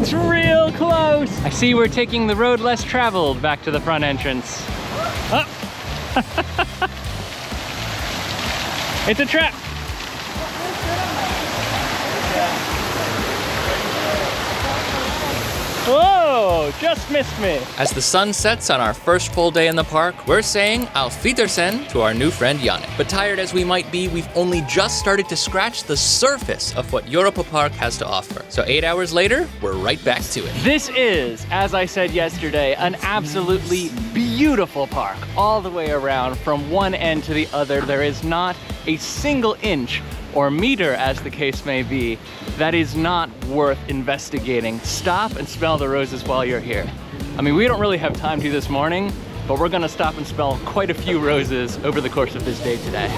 It's real close. I see we're taking the road less traveled back to the front entrance. Oh. It's a trap. Whoa, just missed me.
As the sun sets on our first full day in the park, we're saying Auf Wiedersehen to our new friend Yannick. But tired as we might be, we've only just started to scratch the surface of what Europa-Park has to offer. So 8 hours later, we're right back to it.
This is, as I said yesterday, an absolutely beautiful park all the way around from one end to the other. There is not a single inch or meter, as the case may be, that is not worth investigating. Stop and smell the roses while you're here. I mean, we don't really have time to this morning, but we're gonna stop and smell quite a few roses over the course of this day today.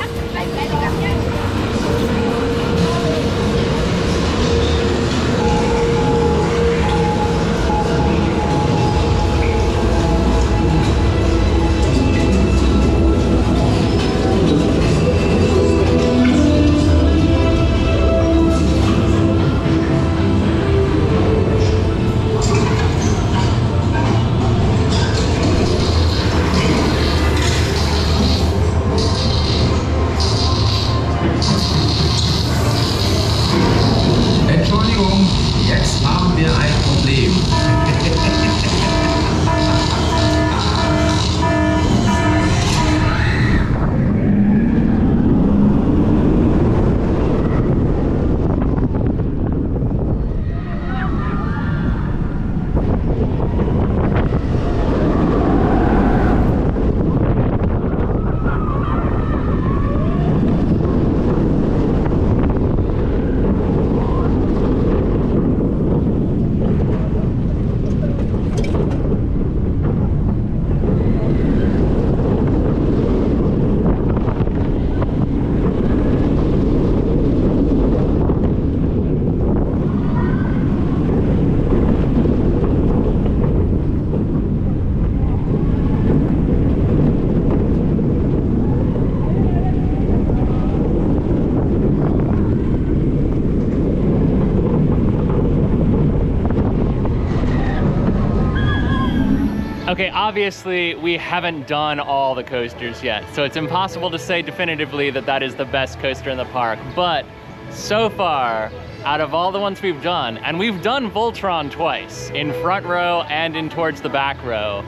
Okay, obviously we haven't done all the coasters yet, so it's impossible to say definitively that that is the best coaster in the park, but so far, out of all the ones we've done, and we've done Voltron twice, in front row and in towards the back row,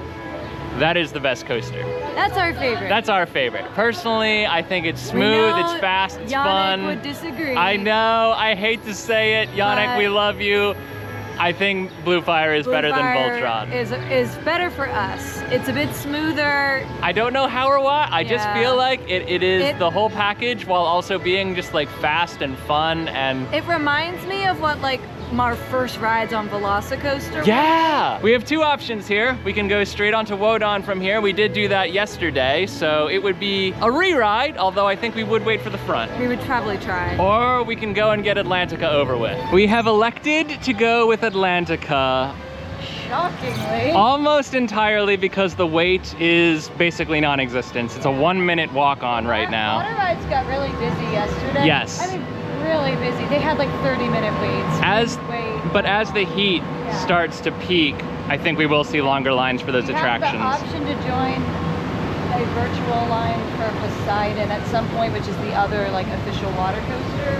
that is the best coaster.
That's our favorite.
That's our favorite. Personally, I think it's smooth, it's fast, it's fun.
Yannick would disagree.
I know, I hate to say it. Yannick, we love you. I think Blue Fire is better than Voltron.
Is better for us. It's a bit smoother.
I don't know how or why. I just feel like it is the whole package while also being just like fast and fun and...
It reminds me of what like our first rides on Velocicoaster.
Yeah! We have two options here. We can go straight onto Wodan from here. We did do that yesterday, so it would be a re-ride, although I think we would wait for the front.
We would probably try.
Or we can go and get Atlantica over with. We have elected to go with Atlantica.
Shockingly.
Almost entirely because the wait is basically non-existent. It's a 1 minute walk on right now.
Water rides got really busy yesterday.
Yes.
I mean, really busy. They had like 30-minute waits.
But as the heat starts to peak, I think we will see longer lines for those attractions.
We have the option to join a virtual line for Poseidon at some point, which is the other like official water coaster.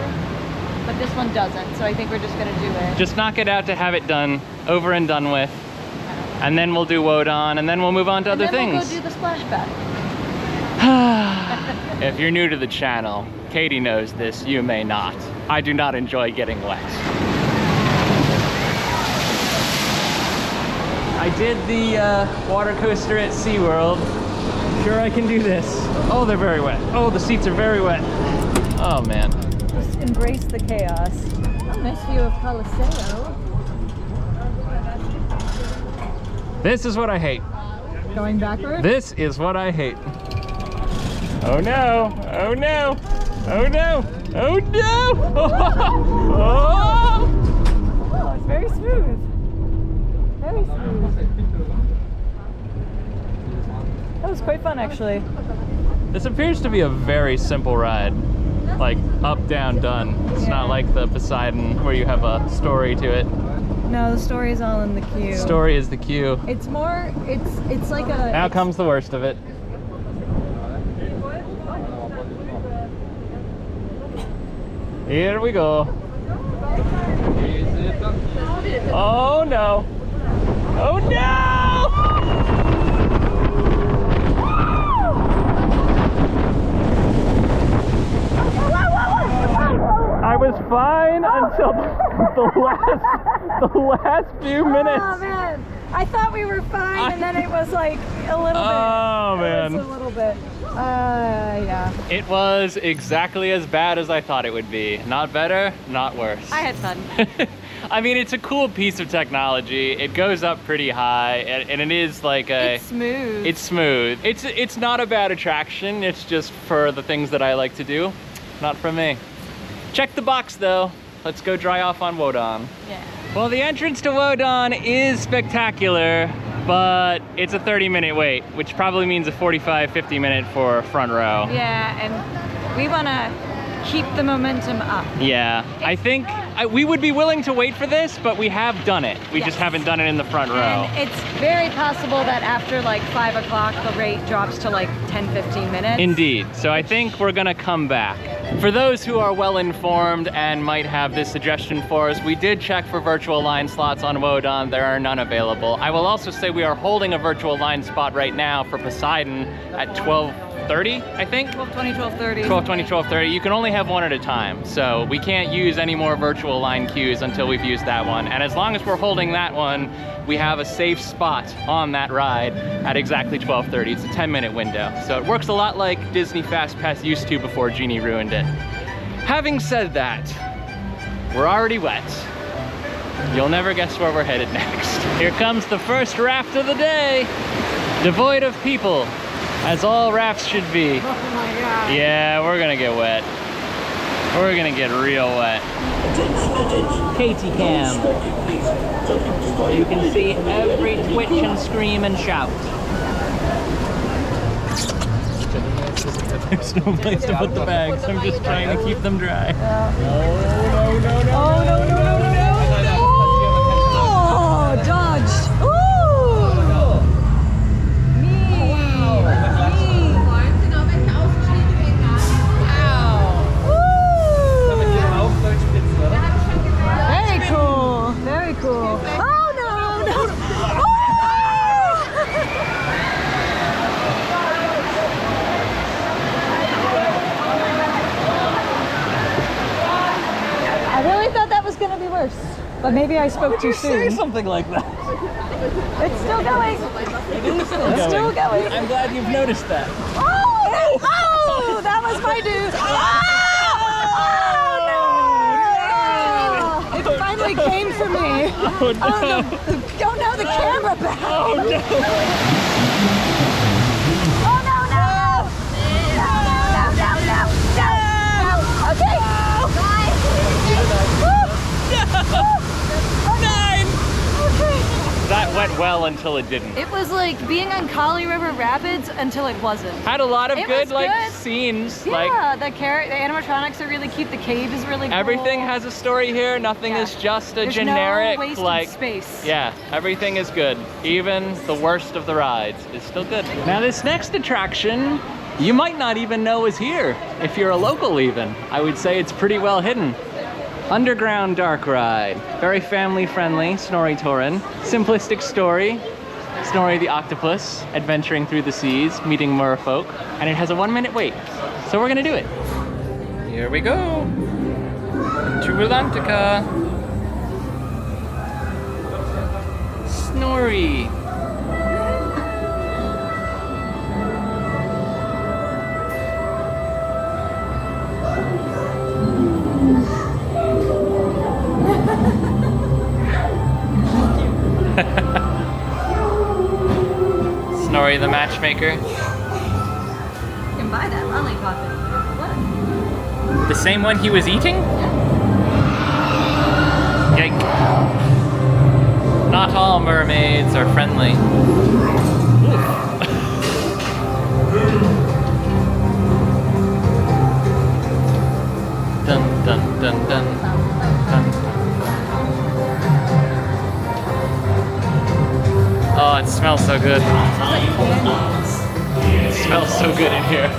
But this one doesn't, so I think we're just gonna do it.
Just knock it out to have it done, over and done with. And then we'll do Wodan, and then we'll move on to other things.
We'll go do the splashback.
If you're new to the channel, Katie knows this, you may not. I do not enjoy getting wet. I did the water coaster at SeaWorld. Sure I can do this. Oh, they're very wet. Oh, the seats are very wet. Oh man.
Just embrace the chaos. Oh, nice view of Coliseo.
This is what I hate.
Going backwards?
This is what I hate. Oh no, oh no, oh no, oh no!
Oh, it's very smooth. Very smooth. That was quite fun, actually.
This appears to be a very simple ride. Like, up, down, done. It's not like the Poseidon where you have a story to it.
No, the story is all in the queue.
Story is the queue.
It's more, it's like a...
Now comes the worst of it. Here we go. Oh no. Oh no! I was fine until the last few minutes.
Oh man, I thought we were fine, and then it was like a little bit.
Oh man.
It was a little bit. Yeah.
It was exactly as bad as I thought it would be. Not better, not worse.
I had fun.
I mean, it's a cool piece of technology. It goes up pretty high, and it is like a...
It's smooth.
It's smooth. It's not a bad attraction. It's just for the things that I like to do. Not for me. Check the box, though. Let's go dry off on Wodon.
Yeah.
Well, the entrance to Wodon is spectacular, but it's a 30-minute wait, which probably means a 45-50 minute for front row.
Yeah, and we want to keep the momentum up.
Yeah, I think we would be willing to wait for this, but we have done it. We just haven't done it in the front row.
And it's very possible that after like 5 o'clock, the rate drops to like 10-15 minutes.
Indeed. So I think we're gonna come back. For those who are well informed and might have this suggestion for us, we did check for virtual line slots on Wodon. There are none available. I will also say we are holding a virtual line spot right now for Poseidon at 12:30, I think?
12:20, 12:30.
12:20, 12:30. You can only have one at a time, so we can't use any more virtual line queues until we've used that one. And as long as we're holding that one, we have a safe spot on that ride at exactly 12:30. It's a 10-minute window. So it works a lot like Disney Fast Pass used to before Genie ruined it. Having said that, we're already wet. You'll never guess where we're headed next. Here comes the first raft of the day. Devoid of people, as all rafts should be.
Oh my God.
Yeah, we're gonna get wet. We're gonna get real wet. Katie Cam. You can see every twitch and scream and shout. There's no place to put the bags. I'm just trying to keep them dry.
Oh, no, no, no, no. Oh, dodged. Ooh. Very cool. Very cool. Oh, no, no. I really thought that was going to be worse, but maybe I spoke too soon.
Say something like that.
It's still going.
It is still going.
It's still going.
I'm glad you've noticed that.
Oh! Oh! That was my dude. Oh, no! It finally came for me.
Oh, no.
Oh, no, the camera back.
Oh, no.
Oh, no, no. No, no, no, no, no. Okay.
That went well until it didn't.
It was like being on Kali River Rapids until it wasn't.
Had a lot of
It
good
was
like
good.
scenes.
Yeah,
Like
the animatronics are really cute. The cave is really cool.
everything has a story here. Nothing is just a
There's
generic
no wasted
like
space.
Yeah, everything is good. Even the worst of the rides is still good. Now this next attraction, you might not even know is here if you're a local even. I would say it's pretty well hidden. Underground Dark Ride. Very family friendly, Snorri Torin. Simplistic story. Snorri the octopus adventuring through the seas, meeting merfolk. And it has a 1-minute wait. So we're gonna do it. Here we go. To Rulantica. Snorri. Snorri the matchmaker.
You can buy that lollipop. What?
The same one he was eating? Yike. Not all mermaids are friendly. Dun dun dun dun. Dun. It smells so good. It smells so good in here.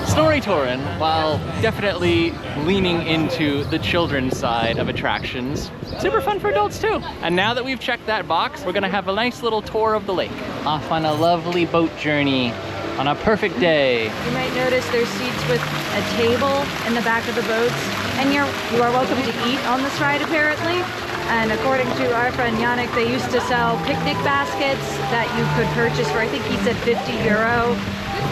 Snorri-touren, while definitely leaning into the children's side of attractions, super fun for adults too. And now that we've checked that box, we're gonna have a nice little tour of the lake. Off on a lovely boat journey on a perfect day.
You might notice there's seats with a table in the back of the boats, and you are welcome to eat on this ride apparently. And according to our friend Yannick, they used to sell picnic baskets that you could purchase for, I think he said €50,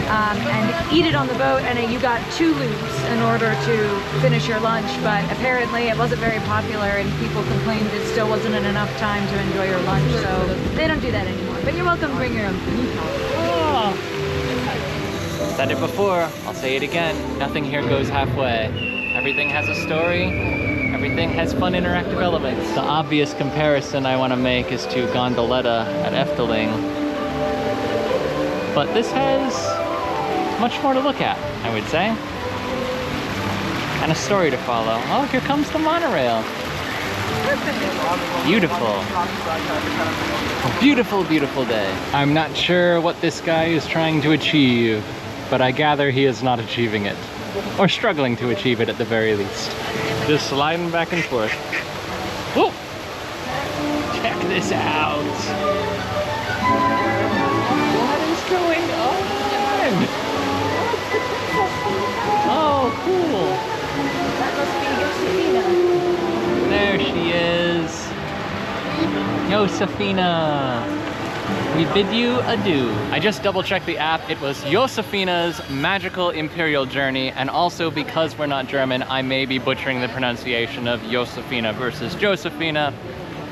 and eat it on the boat, and you got 2 loops in order to finish your lunch. But apparently it wasn't very popular, and people complained it still wasn't enough time to enjoy your lunch, so they don't do that anymore. But you're welcome to bring your own food.
Oh. Said it before, I'll say it again. Nothing here goes halfway. Everything has a story. Everything has fun interactive elements. The obvious comparison I want to make is to Gondoletta at Efteling. But this has much more to look at, I would say. And a story to follow. Oh, here comes the monorail. Beautiful. A beautiful, beautiful day. I'm not sure what this guy is trying to achieve, but I gather he is not achieving it. Or struggling to achieve it at the very least. Just sliding back and forth. Whoa! Check this out! What is going on? Oh, cool!
That must be Josefina.
There she is! Josefina! We bid you adieu. I just double-checked the app. It was Josefina's Magical Imperial Journey, and also because we're not German, I may be butchering the pronunciation of Josefina versus Josephina.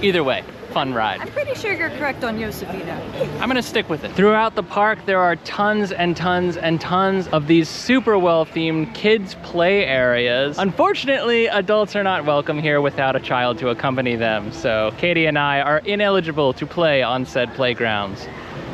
Either way, fun ride.
I'm pretty sure you're correct on Josefina.
I'm gonna stick with it. Throughout the park, there are tons and tons and tons of these super well-themed kids' play areas. Unfortunately, adults are not welcome here without a child to accompany them, so Katie and I are ineligible to play on said playgrounds.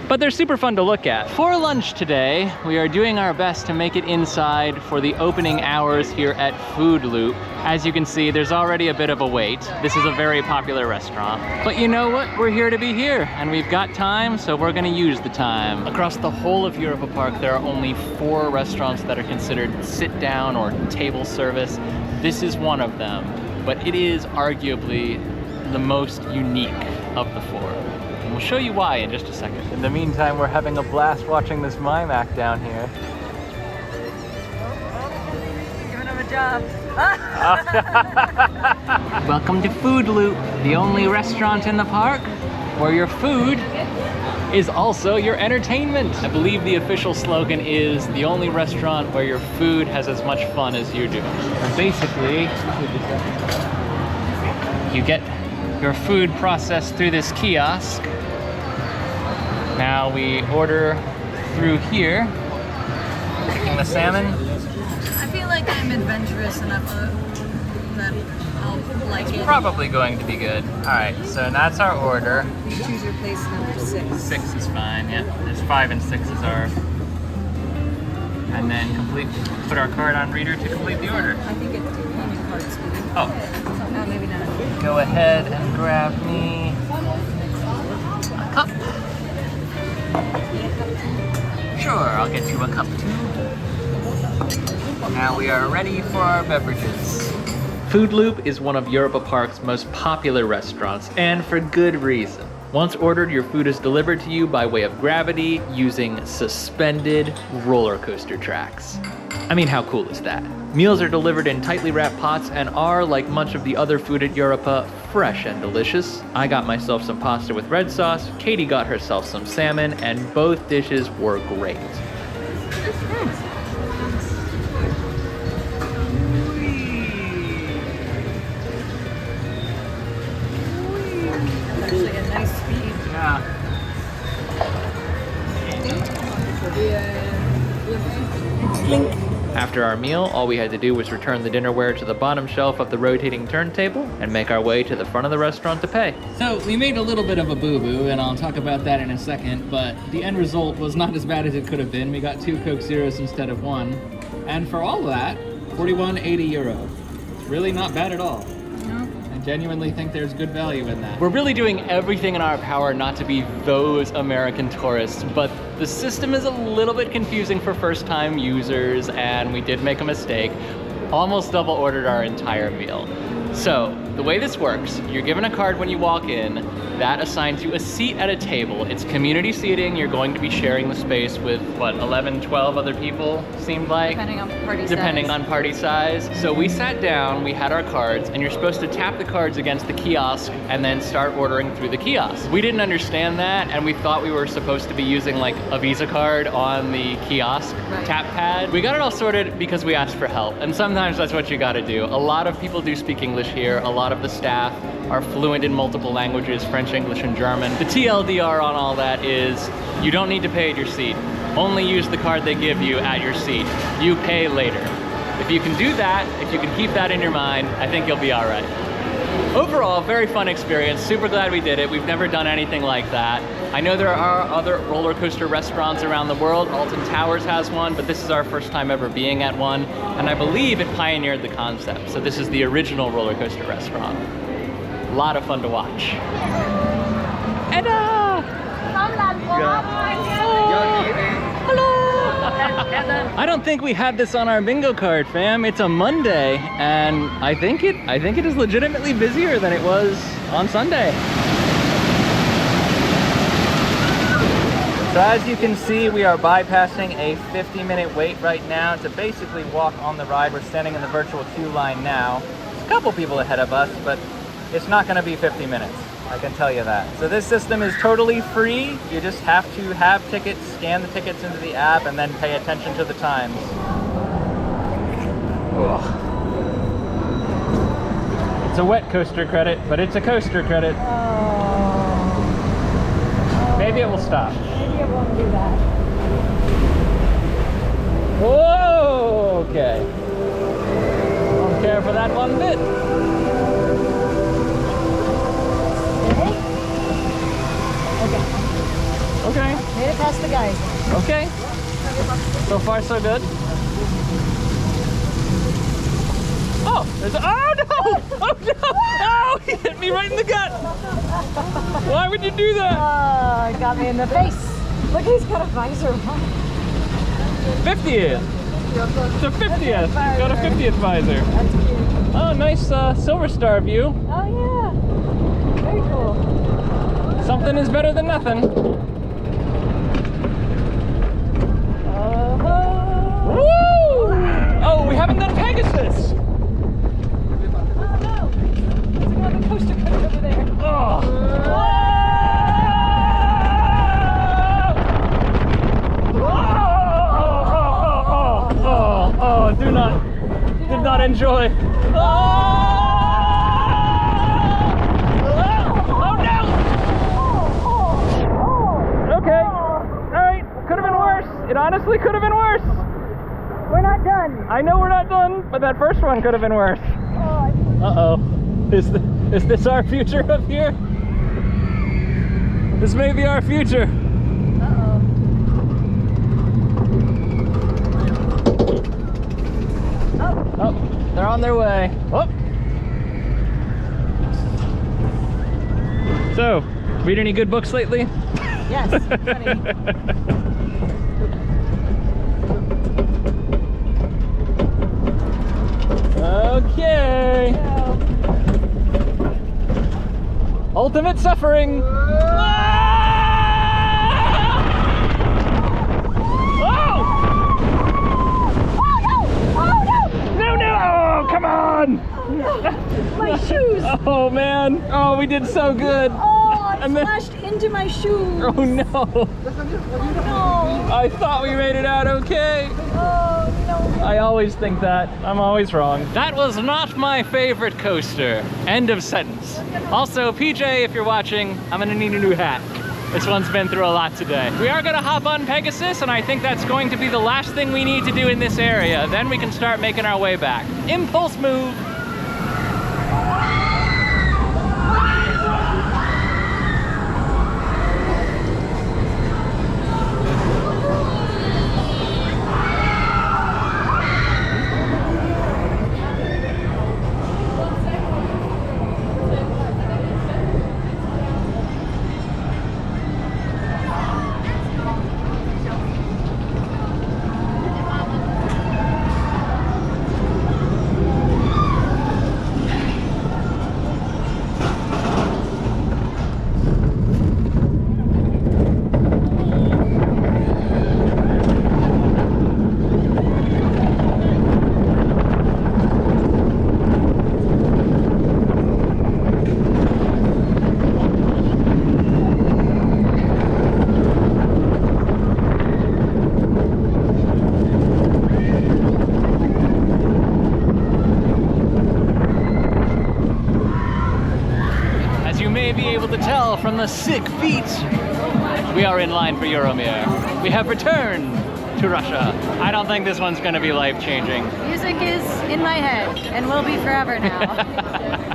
But they're super fun to look at. For lunch today, we are doing our best to make it inside for the opening hours here at Food Loop. As you can see, there's already a bit of a wait. This is a very popular restaurant. But you know what? We're here to be here, and we've got time, so we're gonna use the time. Across the whole of Europa-Park, there are only 4 restaurants that are considered sit-down or table service. This is one of them, but it is arguably the most unique of the 4. And we'll show you why in just a second. In the meantime, we're having a blast watching this Mack down here.
Giving him a job.
Welcome to Food Loop, the only restaurant in the park where your food is also your entertainment. I believe the official slogan is the only restaurant where your food has as much fun as you do. Basically, you get your food processed through this kiosk. Now we order through here. Picking the salmon.
I feel like I'm adventurous enough that I'll like it.
Probably going to be good. All right, so that's our order.
You choose your place number 6.
6 is fine, yeah. There's 5 and 6 is our. And then put our card on reader to complete the order.
I think it's payment cards.
Oh.
No, maybe not.
Go ahead and grab me a cup. Sure, I'll get you a cup too. Now we are ready for our beverages. Food Loop is one of Europa-Park's most popular restaurants, and for good reason. Once ordered, your food is delivered to you by way of gravity using suspended roller coaster tracks. I mean, how cool is that? Meals are delivered in tightly wrapped pots and are, like much of the other food at Europa, fresh and delicious. I got myself some pasta with red sauce, Katie got herself some salmon, and both dishes were great.
Actually, a nice speed.
Yeah.
After our meal, all we had to do was return the dinnerware to the bottom shelf of the rotating turntable and make our way to the front of the restaurant to pay.
So we made a little bit of a boo-boo, and I'll talk about that in a second, but the end result was not as bad as it could have been. We got 2 Coke Zeros instead of 1. And for all of that, 41.80 euro. It's really not bad at all. I genuinely think there's good value in that. We're really doing everything in our power not to be those American tourists, but the system is a little bit confusing for first-time users, and we did make a mistake. Almost double ordered our entire meal. So, the way this works, you're given a card when you walk in, that assigns you a seat at a table. It's community seating, you're going to be sharing the space with, what, 11, 12 other people, seemed like?
Depending on party size.
Depending on party size. So we sat down, we had our cards, and you're supposed to tap the cards against the kiosk and then start ordering through the kiosk. We didn't understand that, and we thought we were supposed to be using like a Visa card on the kiosk tap pad. We got it all sorted because we asked for help, and sometimes that's what you gotta do. A lot of people do speak English here. A lot of the staff are fluent in multiple languages, French, English, and German. The TLDR on all that is you don't need to pay at your seat. Only use the card they give you at your seat. You pay later. If you can do that, if you can keep that in your mind, I think you'll be all right. Overall, very fun experience. Super glad we did it. We've never done anything like that. I know there are other roller coaster restaurants around the world. Alton Towers has one, but this is our first time ever being at one, and I believe it pioneered the concept. So this is the original roller coaster restaurant. A lot of fun to watch. Edda! I don't think we had this on our bingo card, fam. It's a Monday, and I think it is legitimately busier than it was on Sunday.
So as you can see, we are bypassing a 50-minute wait right now to basically walk on the ride. We're standing in the virtual queue line now. There's a couple people ahead of us, but it's not gonna be 50 minutes. I can tell you that. So this system is totally free. You just have to have tickets, scan the tickets into the app, and then pay attention to the times. Ugh. It's a wet coaster credit, but it's a coaster credit. Maybe it will stop.
Maybe it won't do that.
Whoa, okay. Don't care for that one bit. Okay.
Made it past the guys.
Okay. So far, so good. Oh, there's a, oh no! Oh no! Oh, he hit me right in the gut! Why would you do that?
It got me in the face. Look, he's got a visor on.
50th! It's a 50th! He's got a 50th visor.
That's cute.
Oh, nice Silver Star view.
Oh yeah. Very cool.
Something is better than nothing. Woo! Oh, we haven't done Pegasus!
Oh no! There's another coaster credit over there.
Oh! Oh, did not enjoy. Oh no! Okay, all right, could have been worse. It honestly could have been worse.
We're not done.
I know we're not done, but that first one could have been worse. Uh-oh. Is this our future up here? This may be our future. Oh, they're on their way. Oh. So, read any good books lately?
Yes, funny.
Okay. Ultimate suffering. Come on!
My shoes!
Oh man! Oh, we did so good!
Oh, I splashed into my shoes!
Oh no!
No!
I thought we made it out okay!
Oh no!
I always think that. I'm always wrong.
That was not my favorite coaster. End of sentence. Also, PJ, if you're watching, I'm gonna need a new hat. This one's been through a lot today. We are gonna hop on Pegasus, and I think that's going to be the last thing we need to do in this area. Then we can start making our way back. Impulse move. From the sick feet, we are in line for Euromir. We have returned to Russia. I don't think this one's gonna be life-changing.
Music is in my head and will be forever now.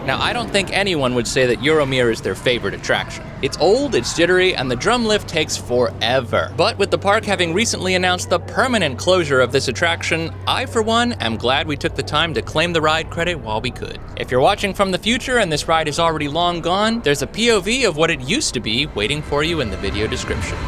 Now, I don't think anyone would say that Euromir is their favorite attraction. It's old, it's jittery, and the drum lift takes forever. But with the park having recently announced the permanent closure of this attraction, I, for one, am glad we took the time to claim the ride credit while we could. If you're watching from the future and this ride is already long gone, there's a POV of what it used to be waiting for you in the video description.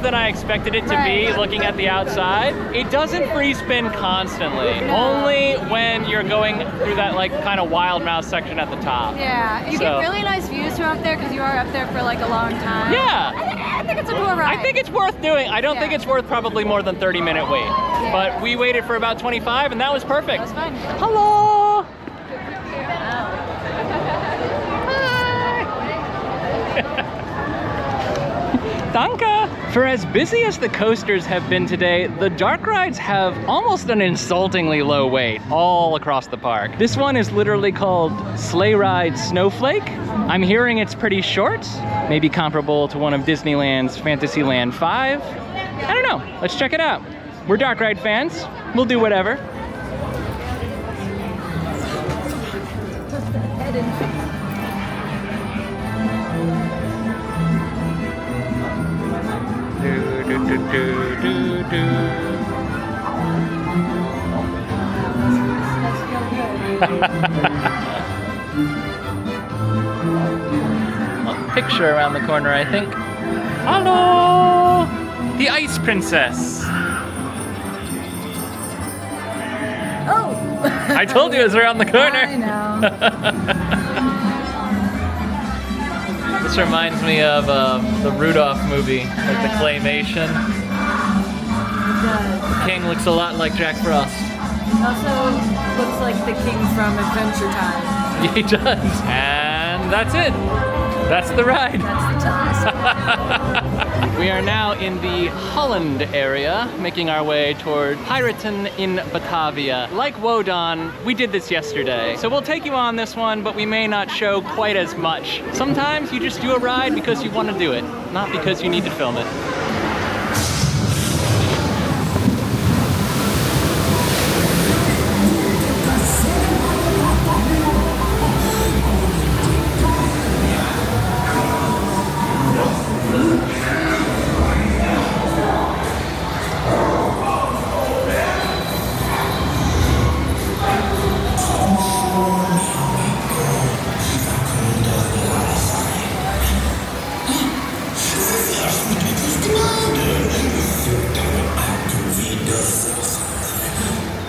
Than I expected it to be looking at the outside. It doesn't free spin constantly, only when you're going through that like kind of wild mouse section at the top.
Yeah, you get really nice views from up there because you are up there for like a long time.
Yeah.
I think it's a cool ride.
I think it's worth doing. I don't think it's worth probably more than 30-minute wait. Yeah. But we waited for about 25 and that was perfect.
That was fine.
Hello! Danke! For as busy as the coasters have been today, the dark rides have almost an insultingly low wait all across the park. This one is literally called Sleigh Ride Snowflake. I'm hearing it's pretty short, maybe comparable to one of Disneyland's Fantasyland 5. I don't know, let's check it out. We're dark ride fans, we'll do whatever. Picture around the corner, I think. Hello! The Ice Princess.
Oh!
I told you it was around the corner.
I know.
This reminds me of the Rudolph movie, like the claymation.
It does.
The king looks a lot like Jack Frost.
Also looks like the king from Adventure Time.
He does. And that's it. That's the ride.
That's the task.
We are now in the Holland area, making our way toward Piraten in Batavia. Like Wodan, we did this yesterday. So we'll take you on this one, but we may not show quite as much. Sometimes you just do a ride because you want to do it, not because you need to film it.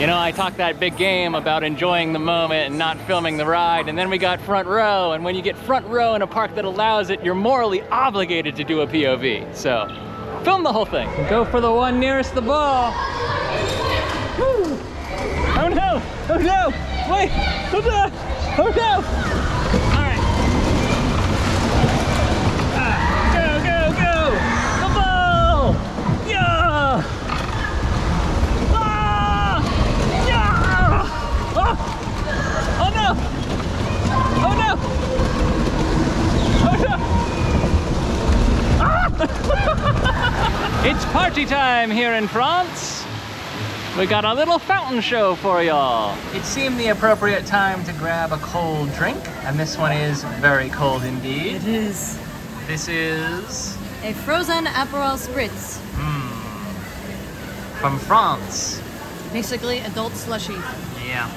You know, I talked that big game about enjoying the moment and not filming the ride, and then we got front row, and when you get front row in a park that allows it, you're morally obligated to do a POV. So, film the whole thing. Go for the one nearest the ball. Woo. Oh no! Oh no! Wait! Oh no! Oh no! All right. Go, go, go! The ball! Yeah! Ah! Yeah! Oh! Oh no! Oh no! Oh no! Ah! It's party time here in France. We got a little fountain show for y'all. It seemed the appropriate time to grab a cold drink, and this one is very cold indeed.
It is.
This is
A frozen Aperol Spritz.
From France.
Basically adult slushy.
Yeah.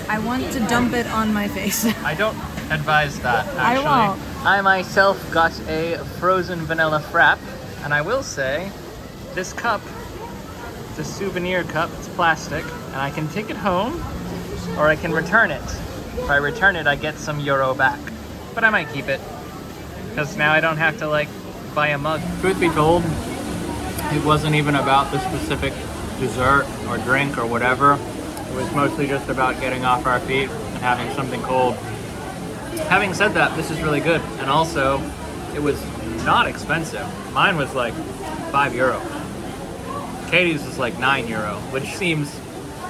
I want to dump it on my face.
I don't advise that, actually.
I won't.
I myself got a frozen vanilla frap, and I will say, this cup, it's a souvenir cup, it's plastic, and I can take it home, or I can return it. If I return it, I get some euro back. But I might keep it, because now I don't have to, like, buy a mug. Truth be told, it wasn't even about the specific dessert or drink or whatever. It was mostly just about getting off our feet and having something cold. Having said that, this is really good. And also, it was not expensive. Mine was like €5. Katie's was like €9, which seems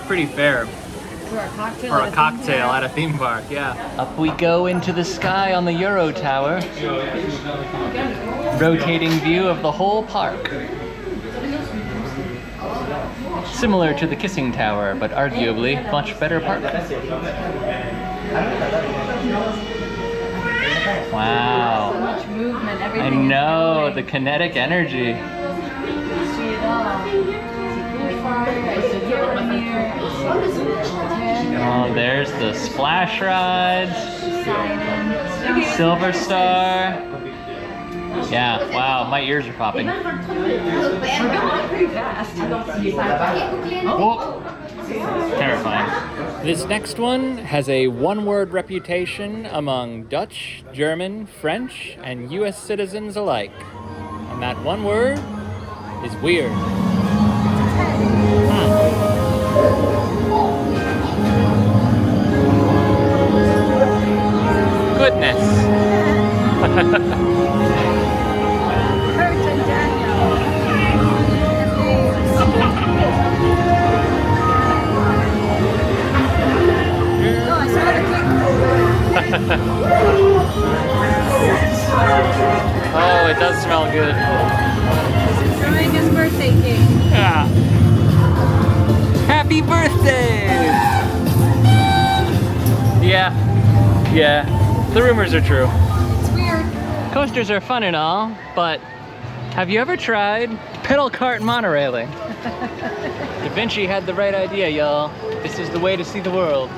pretty fair
For a cocktail,
for a cocktail at a theme park, yeah. Up we go into the sky on the Euro Tower. Rotating view of the whole park. Similar to the Kissing Tower, but arguably much better park. Wow.
So much movement,
I
everything
know, the kinetic energy.
See it all.
Oh, there's the splash rides. Silver Star. Yeah, wow, my ears are popping.
Pretty fast.
Whoa. Terrifying. This next one has a one-word reputation among Dutch, German, French, and US citizens alike. And that one word is weird. Goodness. Oh, it does smell good.
Enjoying his birthday cake.
Yeah. Happy birthday! Yeah. The rumors are true.
It's weird.
Coasters are fun and all, but have you ever tried pedal cart monorailing? Da Vinci had the right idea, y'all. This is the way to see the world.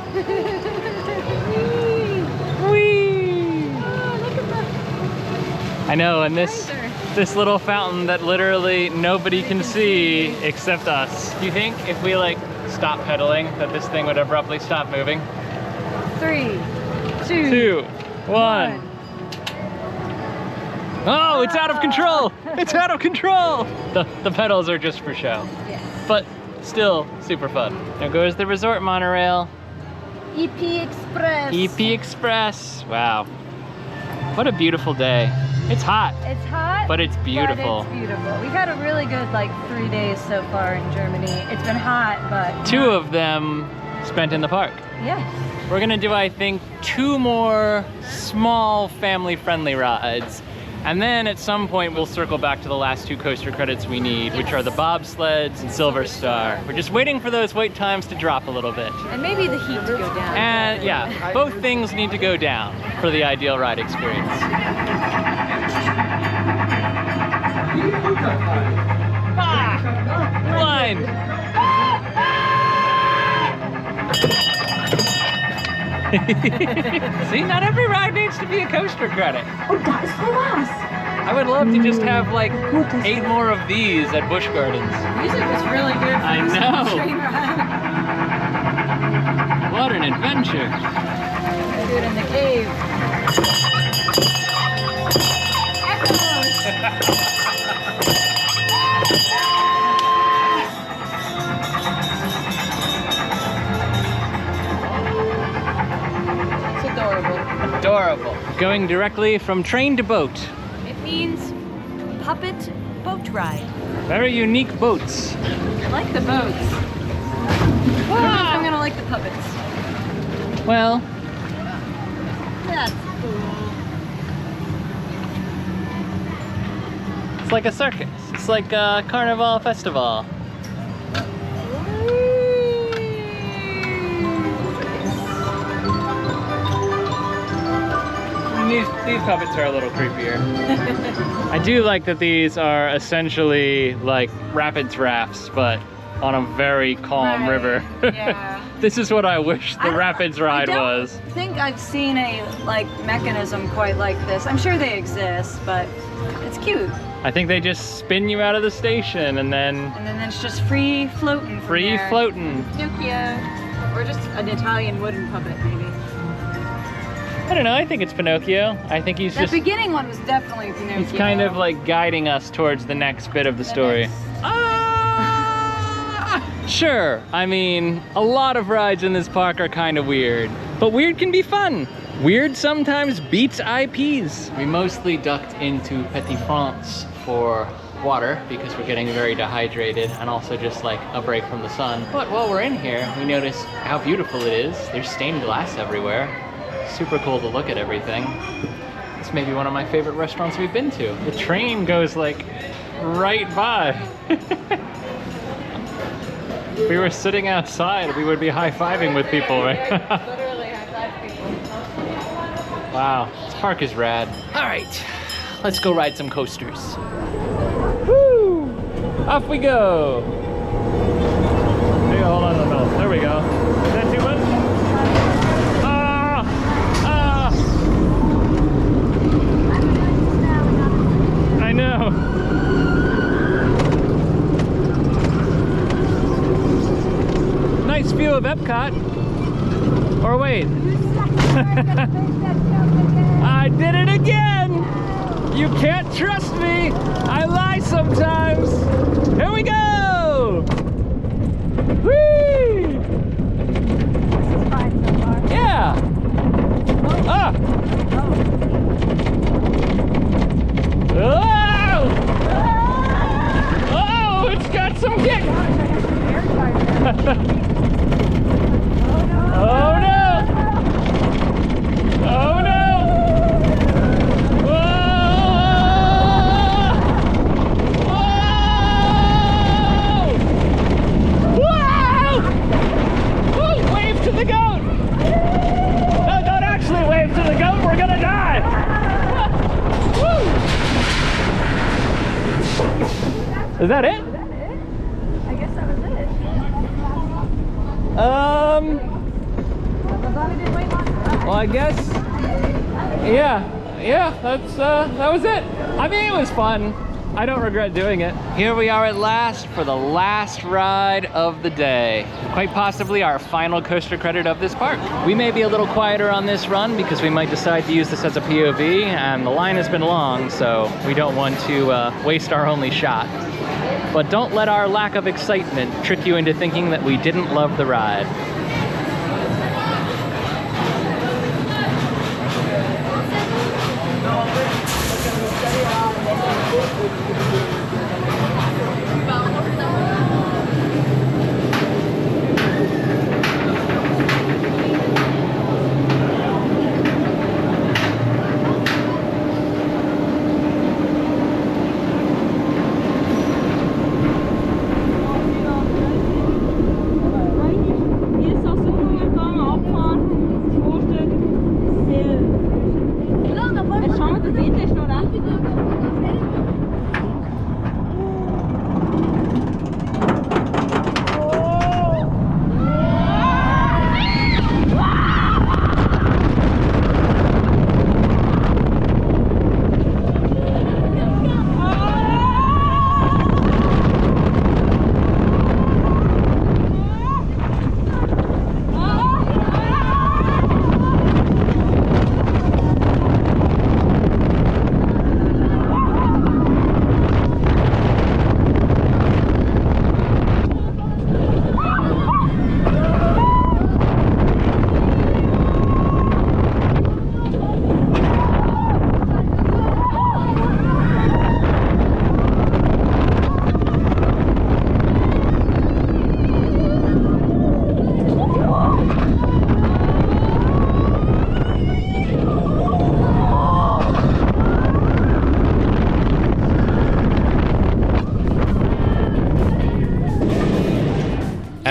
Whee!
Oh, look at that.
I know, and this little fountain that literally nobody can see except us. Do you think if we like stop pedaling that this thing would abruptly stop moving?
3,
2, 1. Oh, it's out of control! It's out of control! The pedals are just for show.
Yes.
But still super fun. Now goes the resort monorail.
EP Express.
EP Express. Wow. What a beautiful day. It's hot.
It's hot,
but it's beautiful.
But it's beautiful. We've had a really good 3 days so far in Germany. It's been hot, but
2 of them spent in the park.
yes.
We're gonna do, I think, 2 more small family-friendly rides. And then at some point we'll circle back to the last 2 coaster credits we need, which are the bobsleds and Silver Star. We're just waiting for those wait times to drop a little bit.
And maybe the heat to go down.
And yeah, both things need to go down for the ideal ride experience. Line! See, not every ride needs to be a coaster credit.
Oh, that is for us.
I would love to just have like 8 more of these at Busch Gardens.
Music was really good for
I
this
know.
train ride.
What an adventure.
Do it in the cave. It's adorable.
Adorable. Going directly from train to boat.
It means puppet boat ride.
Very unique boats.
I like the boats. I don't know if I'm gonna like the puppets.
Well,
That's cool.
it's like a circus. It's like a carnival festival. These puppets are a little creepier. I do like that these are essentially like rapids rafts, but on a very calm river.
Yeah.
This is what I wish the rapids ride was.
I think I've seen a like mechanism quite like this. I'm sure they exist, but it's cute.
I think they just spin you out of the station and then
it's just free floating.
free floating.
Pinocchio, or just an Italian wooden puppet, maybe.
I don't know, I think it's Pinocchio. I think he's
That
just,
beginning one was definitely Pinocchio.
he's kind of like guiding us towards the next bit of the story. Sure, I mean, a lot of rides in this park are kind of weird, but weird can be fun. Weird sometimes beats IPs. We mostly ducked into Petit France for water because we're getting very dehydrated and also just like a break from the sun. But while we're in here, we notice how beautiful it is. There's stained glass everywhere. Super cool to look at everything. It's maybe one of my favorite restaurants we've been to. The train goes like right by. If we were sitting outside, we would be high-fiving with people, right?
Literally high-five people.
Wow, this park is rad. All right, let's go ride some coasters. Woo! Off we go. Hey, hold on, no, there we go. Is that too much? I know. Nice view of Epcot. Or wait. I did it again! You can't trust me! I lie sometimes! Here we go! Whee!
This is fine so far.
Yeah! Ah! Oh! Oh, it's got some kick! Oh no! Oh no! Whoa! Whoa! Whoa! Woo! Wave to the goat! No, don't actually wave to the goat, we're gonna die! Woo! Is that it?
I guess that was it.
Well, I guess, yeah, that was it. I mean, it was fun. I don't regret doing it. Here we are at last for the last ride of the day. Quite possibly our final coaster credit of this park. We may be a little quieter on this run because we might decide to use this as a POV, and the line has been long, so we don't want to waste our only shot. But don't let our lack of excitement trick you into thinking that we didn't love the ride.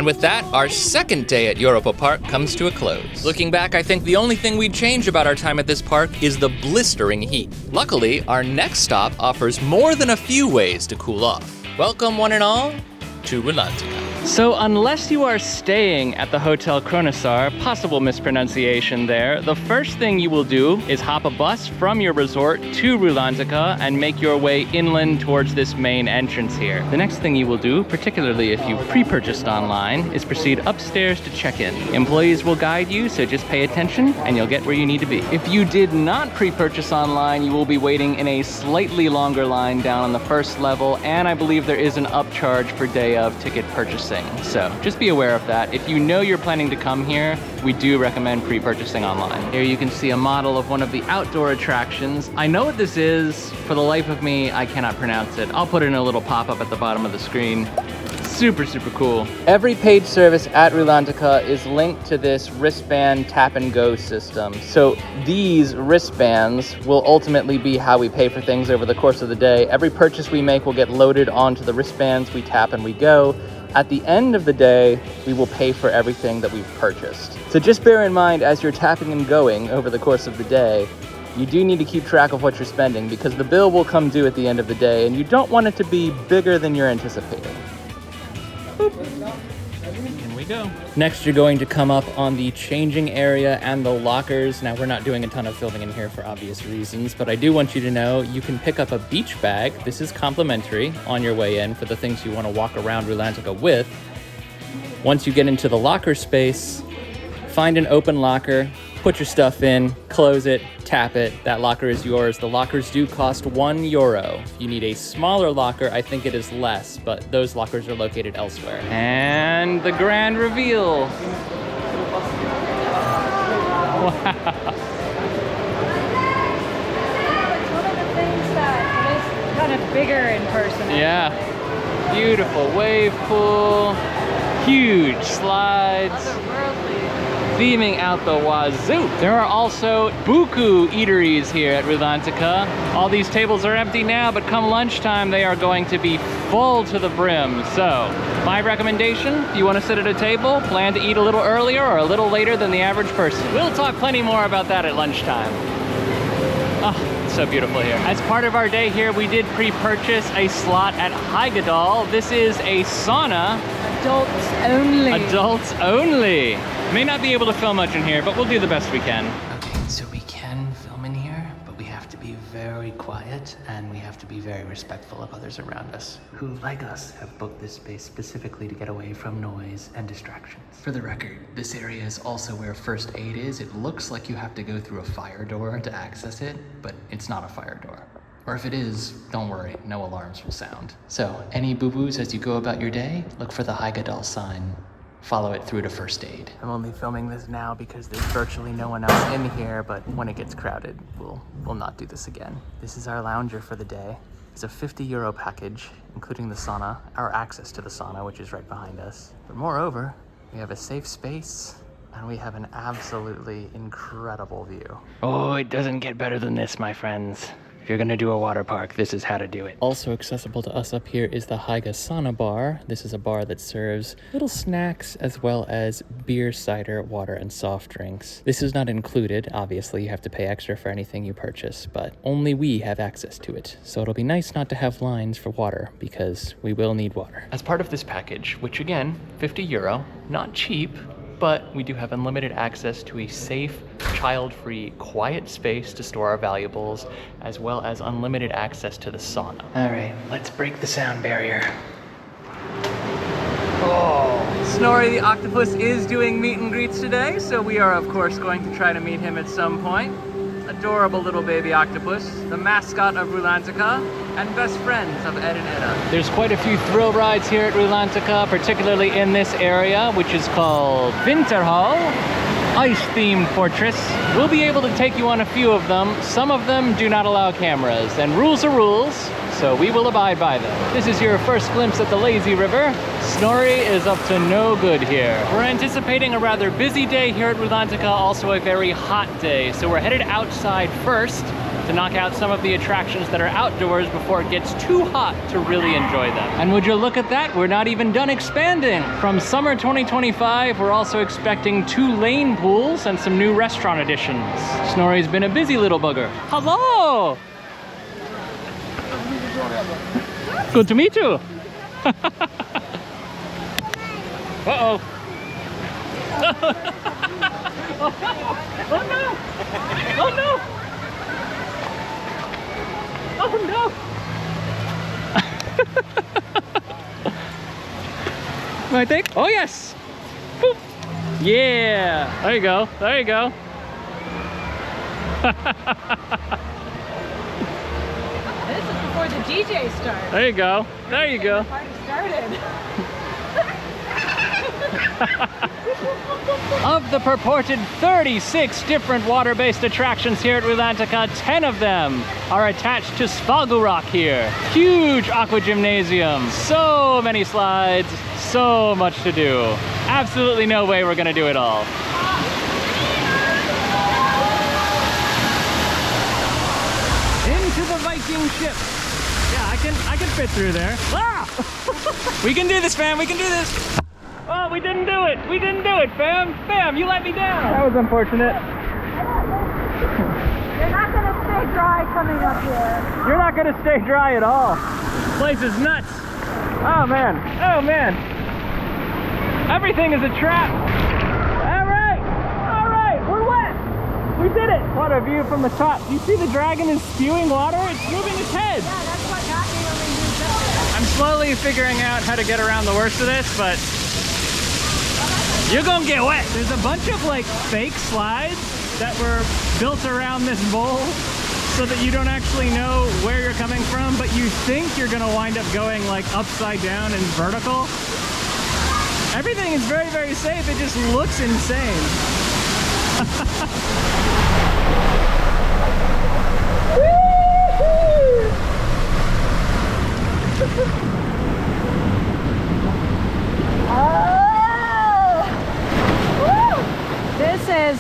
with that, our second day at Europa-Park comes to a close. Looking back, I think the only thing we'd change about our time at this park is the blistering heat. Luckily, our next stop offers more than a few ways to cool off. Welcome, one and all, to Rulantica.
So unless you are staying at the Hotel Kronosar, possible mispronunciation there, the first thing you will do is hop a bus from your resort to Rulantica and make your way inland towards this main entrance here. The next thing you will do, particularly if you pre-purchased online, is proceed upstairs to check in. Employees will guide you, so just pay attention and you'll get where you need to be. If you did not pre-purchase online, you will be waiting in a slightly longer line down on the first level, and I believe there is an upcharge for day of ticket purchasing. So just be aware of that. If you know you're planning to come here, we do recommend pre-purchasing online. Here you can see a model of one of the outdoor attractions. I know what this is. For the life of me, I cannot pronounce it. I'll put in a little pop-up at the bottom of the screen. Super, super cool. Every paid service at Rulantica is linked to this wristband tap and go system. So these wristbands will ultimately be how we pay for things over the course of the day. Every purchase we make will get loaded onto the wristbands. We tap and we go. At the end of the day, we will pay for everything that we've purchased. So just bear in mind as you're tapping and going over the course of the day, you do need to keep track of what you're spending because the bill will come due at the end of the day and you don't want it to be bigger than you're anticipating. In we go. Next, you're going to come up on the changing area and the lockers. Now, we're not doing a ton of filming in here for obvious reasons, but I do want you to know you can pick up a beach bag. This is complimentary on your way in for the things you want to walk around Rulantica with. Once you get into the locker space, find an open locker, put your stuff in, close it, tap it. That locker is yours. The lockers do cost €1. If you need a smaller locker, I think it is less, but those lockers are located elsewhere. And the grand reveal. Wow.
It's one of the things that is kind of bigger in person.
Yeah. Beautiful wave pool, huge slides. Theming out the wazoo. There are also buku eateries here at Rulantica. All these tables are empty now, but come lunchtime, they are going to be full to the brim. So, my recommendation, if you want to sit at a table, plan to eat a little earlier or a little later than the average person. We'll talk plenty more about that at lunchtime. Oh, it's so beautiful here. As part of our day here, we did pre-purchase a slot at Haigadal. This is a sauna.
Adults only.
Adults only. May not be able to film much in here, but we'll do the best we can. Okay, so we can film in here, but we have to be very quiet and we have to be very respectful of others around us who, like us, have booked this space specifically to get away from noise and distractions. For the record, this area is also where first aid is. It looks like you have to go through a fire door to access it, but it's not a fire door. Or if it is, don't worry, no alarms will sound. So, any boo-boos as you go about your day, look for the Haigadal sign. Follow it through to first aid. I'm only filming this now because there's virtually no one else in here, but when it gets crowded, we'll not do this again. This is our lounger for the day. It's a €50 package, including the sauna, our access to the sauna, which is right behind us. But moreover, we have a safe space, and we have an absolutely incredible view. Oh, it doesn't get better than this, my friends. If you're gonna do a water park, this is how to do it. Also accessible to us up here is the Haiga Sauna Bar. This is a bar that serves little snacks as well as beer, cider, water, and soft drinks. This is not included. Obviously, you have to pay extra for anything you purchase, but only we have access to it. So it'll be nice not to have lines for water because we will need water. As part of this package, which again, €50, not cheap, but we do have unlimited access to a safe, child-free, quiet space to store our valuables, as well as unlimited access to the sauna. All right, let's break the sound barrier. Oh, Snorri the octopus is doing meet and greets today, so we are of course going to try to meet him at some point. Adorable little baby octopus, the mascot of Rulantica, and best friends of Ed and Edda. There's quite a few thrill rides here at Rulantica, particularly in this area, which is called Vinterhall, ice-themed fortress. We'll be able to take you on a few of them. Some of them do not allow cameras, and rules are rules, so we will abide by them. This is your first glimpse at the lazy river. Snorri is up to no good here. We're anticipating a rather busy day here at Rulantica, also a very hot day, so we're headed outside first to knock out some of the attractions that are outdoors before it gets too hot to really enjoy them. And would you look at that? We're not even done expanding. From summer 2025, we're also expecting 2 lane pools and some new restaurant additions. Snorri's been a busy little bugger. Hello! Good to meet you. Uh-oh. Oh no! Oh no! Oh no! I think. Oh yes! Boop. Yeah! There you go. There you go.
This is before the DJ starts.
There you go. There you go.
The party started.
Of the purported 36 different water-based attractions here at Rulantica, 10 of them are attached to Spagelrock here. Huge aqua gymnasium, so many slides, so much to do. Absolutely no way we're gonna do it all. Into the Viking ship. Yeah, I can fit through there. Ah! We can do this, fam, we can do this. Oh, we didn't do it! We didn't do it, fam! Fam, you let me down! That was unfortunate.
You're not gonna stay dry coming up here.
You're not gonna stay dry at all. This place is nuts. Oh man, oh man. Everything is a trap. All right, we're wet. We did it. What a view from the top. You see the dragon is spewing water? It's moving its head.
Yeah, that's what got me when we moved up there.
I'm slowly figuring out how to get around the worst of this, but you're gonna get wet. There's a bunch of like fake slides that were built around this bowl so that you don't actually know where you're coming from, but you think you're gonna wind up going like upside down and vertical. Everything is very, very safe. It just looks insane.
This is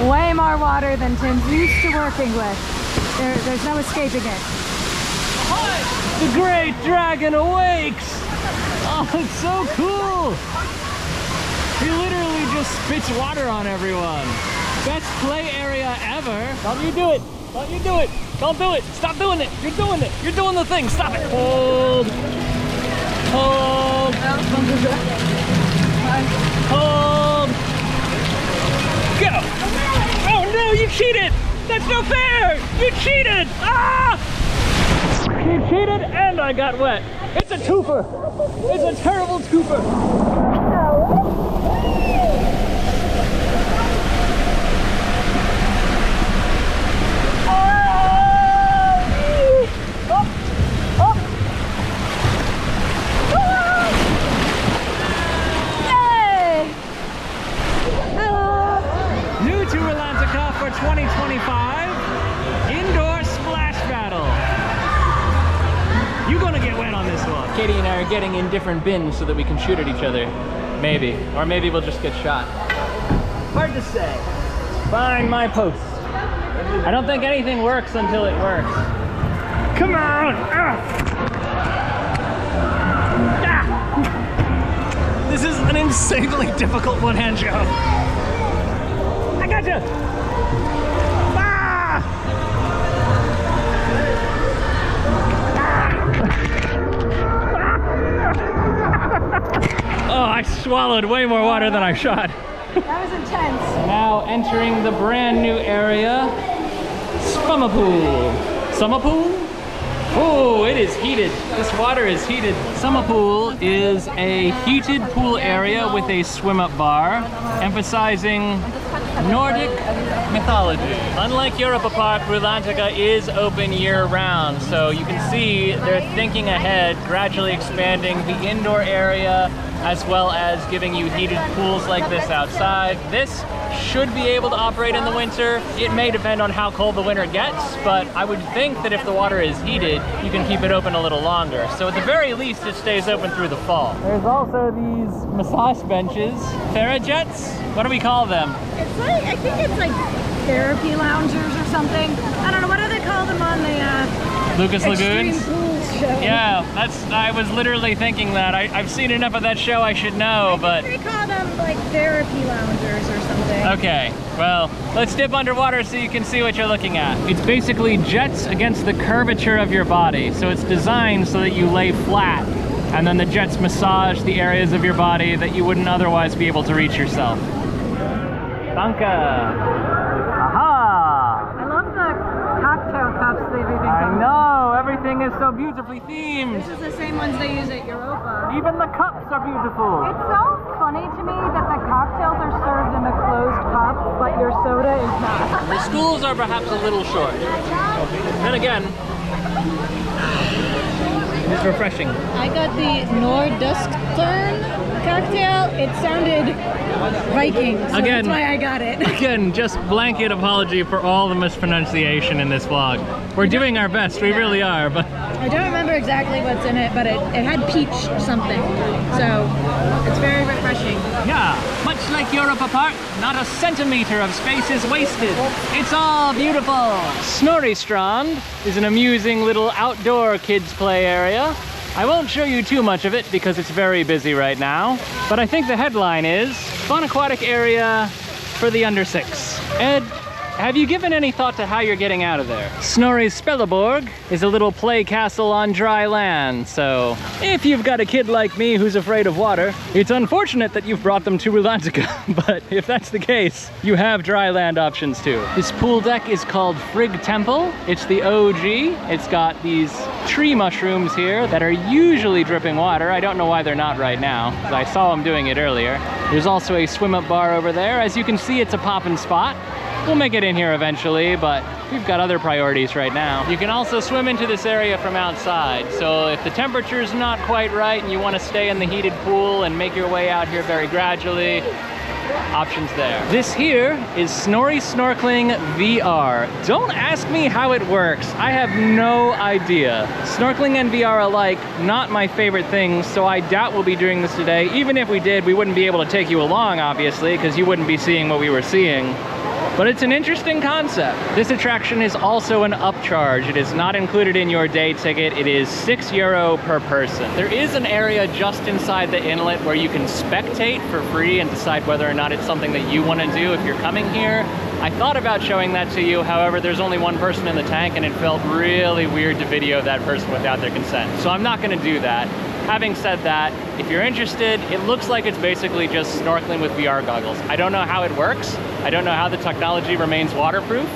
way more water than Tim's used to working with. There's no escaping it.
The great dragon awakes! Oh, it's so cool! He literally just spits water on everyone. Best play area ever. Don't you do it! Don't you do it! Don't do it! Stop doing it! You're doing it! You're doing the thing! Stop it! Hold! Hold! Hold! Go! Oh no, you cheated! That's no fair! You cheated! Ah! You cheated and I got wet. It's a twofer! It's a terrible twofer! New to Rulantica for 2025, indoor splash battle. You're gonna get wet on this one. Katie and I are getting in different bins so that we can shoot at each other. Maybe. Or maybe we'll just get shot. Hard to say. Find my post. I don't think anything works until it works. Come on! Ah! Ah! This is an insanely difficult one-hand job. I gotcha! Ah! Oh, I swallowed way more water than I shot.
That was intense.
Now entering the brand new area, Summer Pool. Summer Pool? Oh, it is heated. This water is heated. Summer Pool is a heated pool area with a swim-up bar, emphasizing Nordic mythology. Unlike Europa-Park, Rulantica is open year-round, so you can see they're thinking ahead, gradually expanding the indoor area, as well as giving you heated pools like this outside. This should be able to operate in the winter. It may depend on how cold the winter gets, but I would think that if the water is heated, you can keep it open a little longer. So at the very least, it stays open through the fall. There's also these massage benches. Therajets? What do we call them?
It's like, I think it's like therapy loungers or something. I don't know, what are they
Lucas Lagoons?
Extreme Pools show.
Yeah, I was literally thinking that. I've seen enough of that show, I should know, but...
They call them like therapy loungers or something.
Okay, well, let's dip underwater so you can see what you're looking at. It's basically jets against the curvature of your body. So it's designed so that you lay flat, and then the jets massage the areas of your body that you wouldn't otherwise be able to reach yourself. Danke! Aha!
I love the cocktail cups they've even
I know, everything is so beautifully themed.
This is the same ones they use at Europa.
Even the cups are beautiful.
It's so funny to me that the cocktails are served in a closed cup, but your soda is not.
The schools are perhaps a little short. Then again, it's refreshing.
I got the Norduskturn cocktail. It sounded Viking, so
Again,
that's why I got it.
Again, just blanket apology for all the mispronunciation in this vlog. We're doing our best, we really are, but...
I don't remember exactly what's in it, but it had peach something, so it's very refreshing.
Yeah, much like Europa-Park, not a centimeter of space is wasted. It's all beautiful. Snorristrand is an amusing little outdoor kids play area. I won't show you too much of it because it's very busy right now, but I think the headline is Fun Aquatic Area for the Under 6. Ed, have you given any thought to how you're getting out of there? Snorri's Spelleborg is a little play castle on dry land, so if you've got a kid like me who's afraid of water, it's unfortunate that you've brought them to Rulantica, but if that's the case, you have dry land options too. This pool deck is called Frigg Temple. It's the OG. It's got these tree mushrooms here that are usually dripping water. I don't know why they're not right now, because I saw them doing it earlier. There's also a swim-up bar over there. As you can see, it's a poppin' spot. We'll make it in here eventually, but we've got other priorities right now. You can also swim into this area from outside. So if the temperature's not quite right and you want to stay in the heated pool and make your way out here very gradually, options there. This here is Snorri Snorkeling VR. Don't ask me how it works. I have no idea. Snorkeling and VR alike, not my favorite things, so I doubt we'll be doing this today. Even if we did, we wouldn't be able to take you along, obviously, because you wouldn't be seeing what we were seeing. But it's an interesting concept. This attraction is also an upcharge. It is not included in your day ticket. It is €6 per person. There is an area just inside the inlet where you can spectate for free and decide whether or not it's something that you want to do if you're coming here. I thought about showing that to you, however, there's only one person in the tank and it felt really weird to video that person without their consent. So I'm not going to do that. Having said that, if you're interested, it looks like it's basically just snorkeling with VR goggles. I don't know how it works. I don't know how the technology remains waterproof.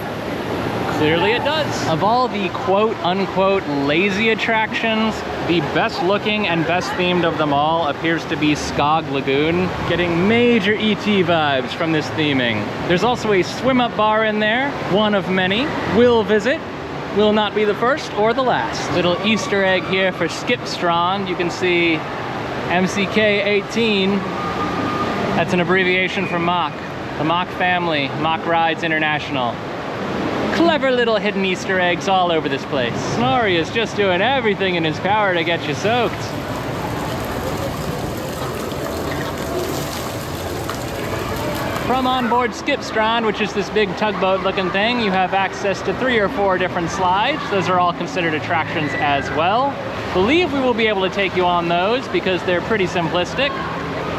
Clearly it does. Of all the quote-unquote lazy attractions, the best looking and best themed of them all appears to be Skog Lagoon, getting major ET vibes from this theming. There's also a swim-up bar in there, one of many. We'll visit. Will not be the first or the last. Little Easter egg here for Skipstrand. You can see MCK18. That's an abbreviation for Mack. The Mack family, Mack Rides International. Clever little hidden Easter eggs all over this place. Snorri is just doing everything in his power to get you soaked. From on board Skipstrand, which is this big tugboat looking thing, you have access to 3 or 4 different slides. Those are all considered attractions as well. Believe we will be able to take you on those because they're pretty simplistic,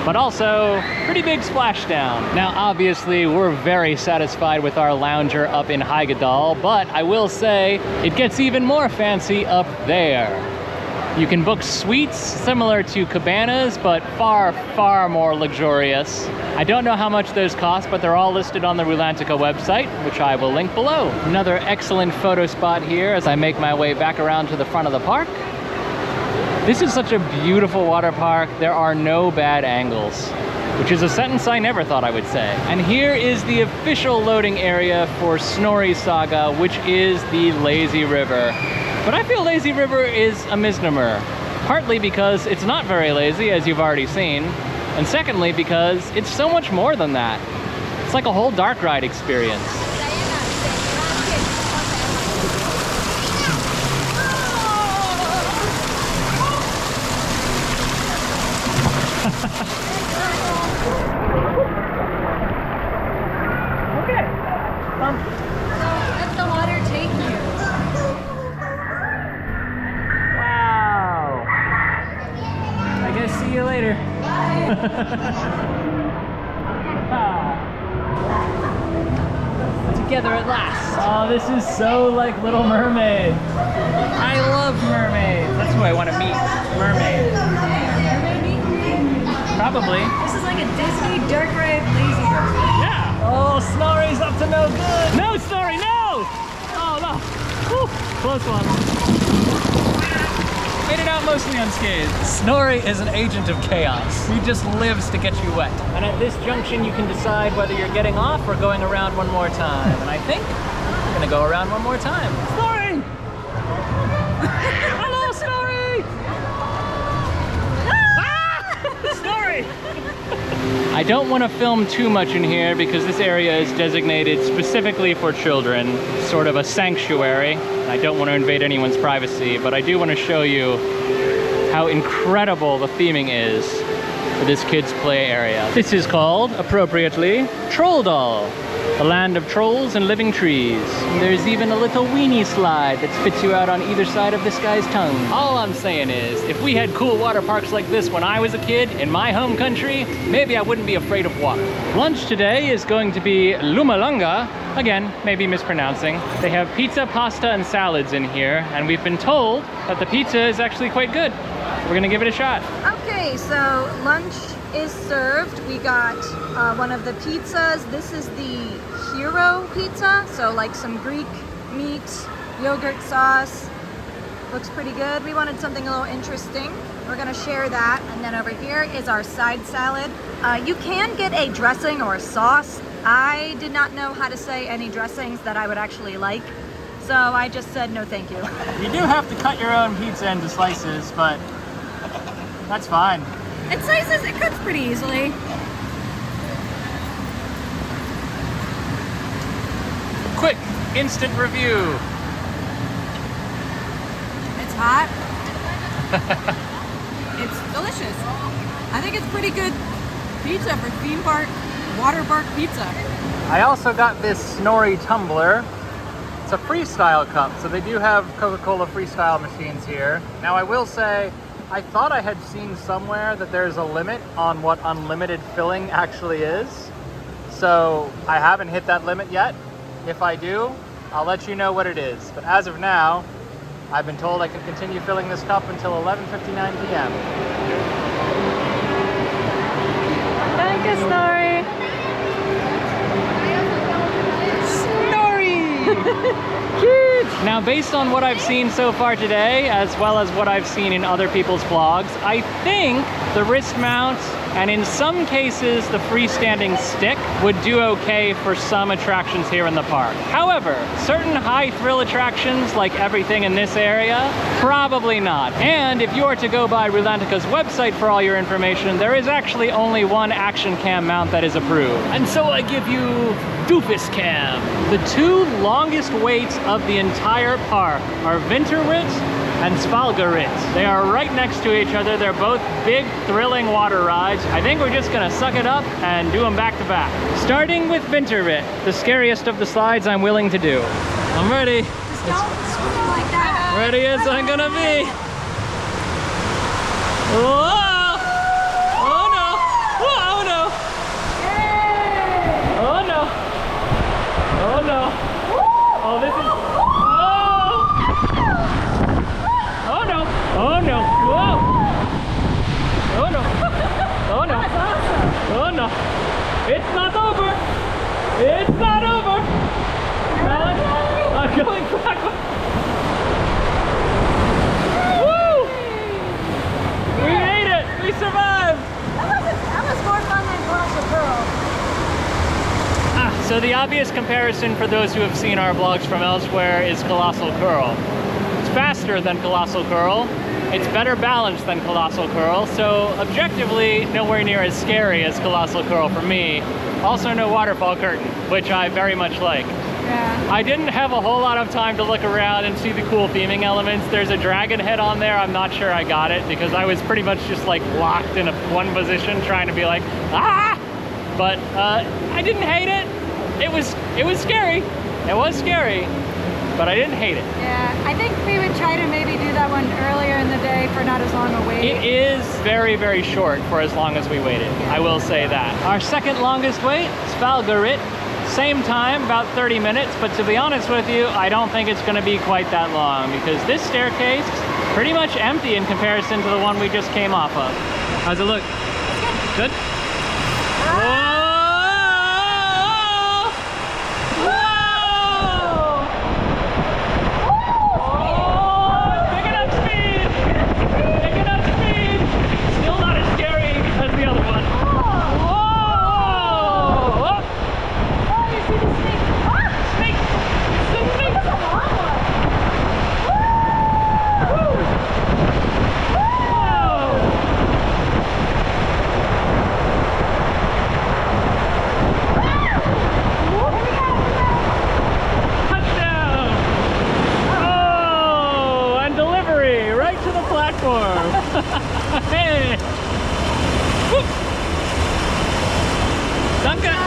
but also pretty big splashdown. Now, obviously, we're very satisfied with our lounger up in Heyerdahl, but I will say it gets even more fancy up there. You can book suites similar to cabanas, but far, far more luxurious. I don't know how much those cost, but they're all listed on the Rulantica website, which I will link below. Another excellent photo spot here as I make my way back around to the front of the park. This is such a beautiful water park. There are no bad angles, which is a sentence I never thought I would say. And here is the official loading area for Snorri Saga, which is the Lazy River. But I feel Lazy River is a misnomer, partly because it's not very lazy, as you've already seen, and secondly because it's so much more than that. It's like a whole dark ride experience. Okay.
Let the water take you.
Together at last. Oh, this is so like Little Mermaid. I love mermaids. That's who I want to meet. Mermaid. Probably.
This is like a Disney dark ride lazy river.
Yeah. Oh, Snorri's up to no good. No, Snorri, no! Oh, no. Whew. Close one. Made it out mostly unscathed. Snorri is an agent of chaos. He just lives to get you wet. And at this junction, you can decide whether you're getting off or going around one more time. And I think I'm gonna go around one more time. Snorri! Hello, Snorri! Snorri! I don't want to film too much in here because this area is designated specifically for children, sort of a sanctuary. I don't want to invade anyone's privacy, but I do want to show you how incredible the theming is for this kids' play area. This is called, appropriately, Trolldal, the land of trolls and living trees. There's even a little weenie slide that spits you out on either side of this guy's tongue. All I'm saying is, if we had cool water parks like this when I was a kid in my home country, maybe I wouldn't be afraid of water. Lunch today is going to be lumalanga. Again, maybe mispronouncing. They have pizza, pasta, and salads in here, and we've been told that the pizza is actually quite good. We're gonna give it a shot.
Okay, so lunch is served. We got one of the pizzas. This is the hero pizza, so like some Greek meat, yogurt sauce. Looks pretty good. We wanted something a little interesting. We're gonna share that. And then over here is our side salad. You can get a dressing or a sauce. I did not know how to say any dressings that I would actually like, so I just said no thank you.
You do have to cut your own pizza into slices, but that's fine.
It slices, it cuts pretty easily.
Quick, instant review.
It's hot. It's delicious. I think it's pretty good pizza for theme park, water park pizza.
I also got this Snorri tumbler. It's a freestyle cup, so they do have Coca-Cola freestyle machines here. Now I will say, I thought I had seen somewhere that there's a limit on what unlimited filling actually is. So I haven't hit that limit yet. If I do, I'll let you know what it is. But as of now, I've been told I can continue filling this cup until 11:59 p.m.
Thank you, Snorri.
Cute! Now, based on what I've seen so far today, as well as what I've seen in other people's vlogs, I think the wrist mount, and in some cases the freestanding stick, would do okay for some attractions here in the park. However, certain high thrill attractions, like everything in this area, probably not. And if you are to go by Rulantica's website for all your information, there is actually only one action cam mount that is approved. And so I give you Doofus Cam. The two longest waits of the entire park are Vinterrit and Svalgarit. They are right next to each other. They're both big, thrilling water rides. I think we're just gonna suck it up and do them back to back. Starting with Vinterrit, the scariest of the slides I'm willing to do. I'm ready.
Just don't swing like that.
Ready as I'm gonna be. Whoa! Oh no! Oh no! Oh no! Oh no! Oh, this is... Oh no! Oh no! Whoa! Oh no! Oh no! Oh no! It's not over! It's not over! I'm going backwards! Woo! We made it! We survived!
That was more fun than Colossal Pearl.
So the obvious comparison for those who have seen our vlogs from elsewhere is Colossal Curl. It's faster than Colossal Curl, it's better balanced than Colossal Curl, so objectively nowhere near as scary as Colossal Curl for me. Also no waterfall curtain, which I very much like.
Yeah.
I didn't have a whole lot of time to look around and see the cool theming elements. There's a dragon head on there. I'm not sure I got it because I was pretty much just like locked in one position trying to be like, ah! But I didn't hate it. It was scary. It was scary, but I didn't hate it.
Yeah, I think we would try to maybe do that one earlier in the day. day for not as long a wait.
It is very, very short for as long as we waited. I will say that. Our second longest wait, Svalgarit. Same time, about 30 minutes, but to be honest with you, I don't think it's gonna be quite that long because this staircase is pretty much empty in comparison to the one we just came off of. How's it look? Good? Whoa!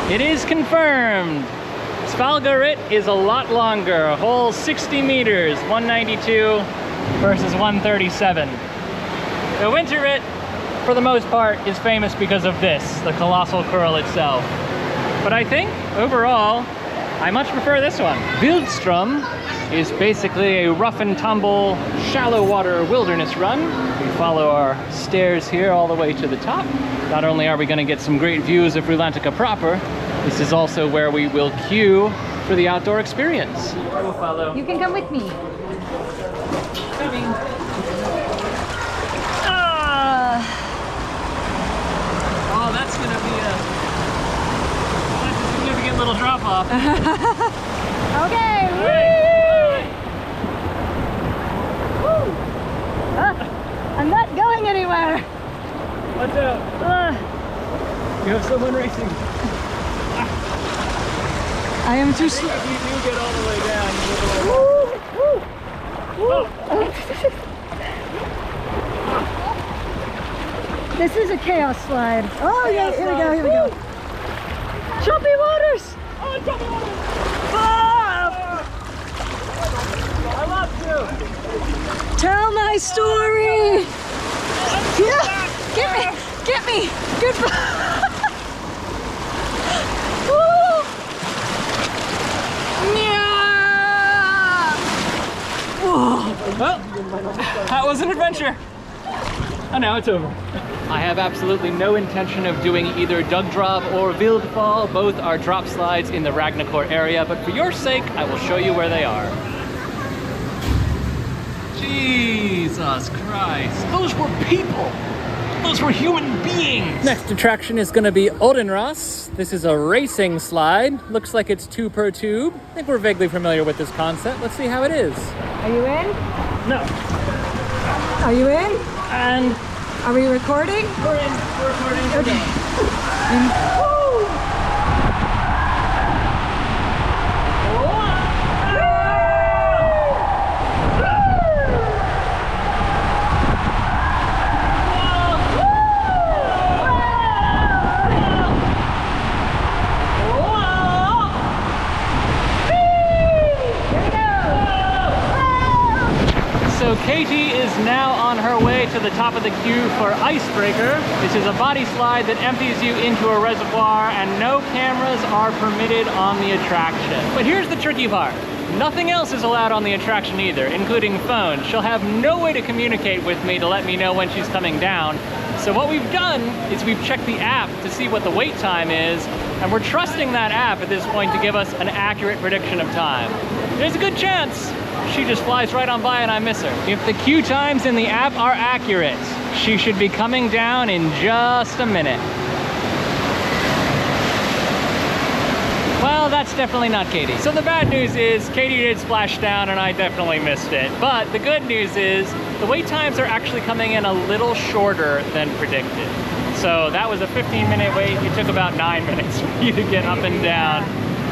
It is confirmed. Svalgarit is a lot longer, a whole 60 meters, 192 versus 137. The Winterrit, for the most part, is famous because of this, the colossal curl itself. But I think, overall, I much prefer this one. Wildstrom is basically a rough and tumble, shallow water wilderness run. We follow our stairs here all the way to the top. Not only are we going to get some great views of Rulantica proper, this is also where we will queue for the outdoor experience. We'll follow.
You can come with me.
Coming. Oh, that's going to be that's a significant little drop off.
Okay. Woo! I'm not going anywhere.
Watch out. You have someone racing.
I am too slow.
If you do get all the way down,
This is a chaos slide. Oh yeah, here we go, here we go. Choppy waters!
Oh, choppy waters! I love you!
Tell my story! Yeah! Get me! Goodbye!
Well, that was an adventure. And now it's over. I have absolutely no intention of doing either Dug Drop or Wildfall. Both are drop slides in the Ragnarok area, but for your sake, I will show you where they are. Jesus Christ. Those were people. Those were human beings. Next attraction is going to be Odenras. This is a racing slide. Looks like it's 2 per tube. I think we're vaguely familiar with this concept. Let's see how it is.
Are you in?
No.
Are you in?
And
are we recording?
We're in. We're recording.
Okay.
So Katie is now on her way to the top of the queue for Icebreaker. This is a body slide that empties you into a reservoir and no cameras are permitted on the attraction. But here's the tricky part. Nothing else is allowed on the attraction either, including phones. She'll have no way to communicate with me to let me know when she's coming down. So what we've done is we've checked the app to see what the wait time is, and we're trusting that app at this point to give us an accurate prediction of time. There's a good chance she just flies right on by and I miss her. If the queue times in the app are accurate, she should be coming down in just a minute. Well, that's definitely not Katie. So the bad news is Katie did splash down and I definitely missed it. But the good news is the wait times are actually coming in a little shorter than predicted. So that was a 15-minute wait. It took about 9 minutes for you to get up and down.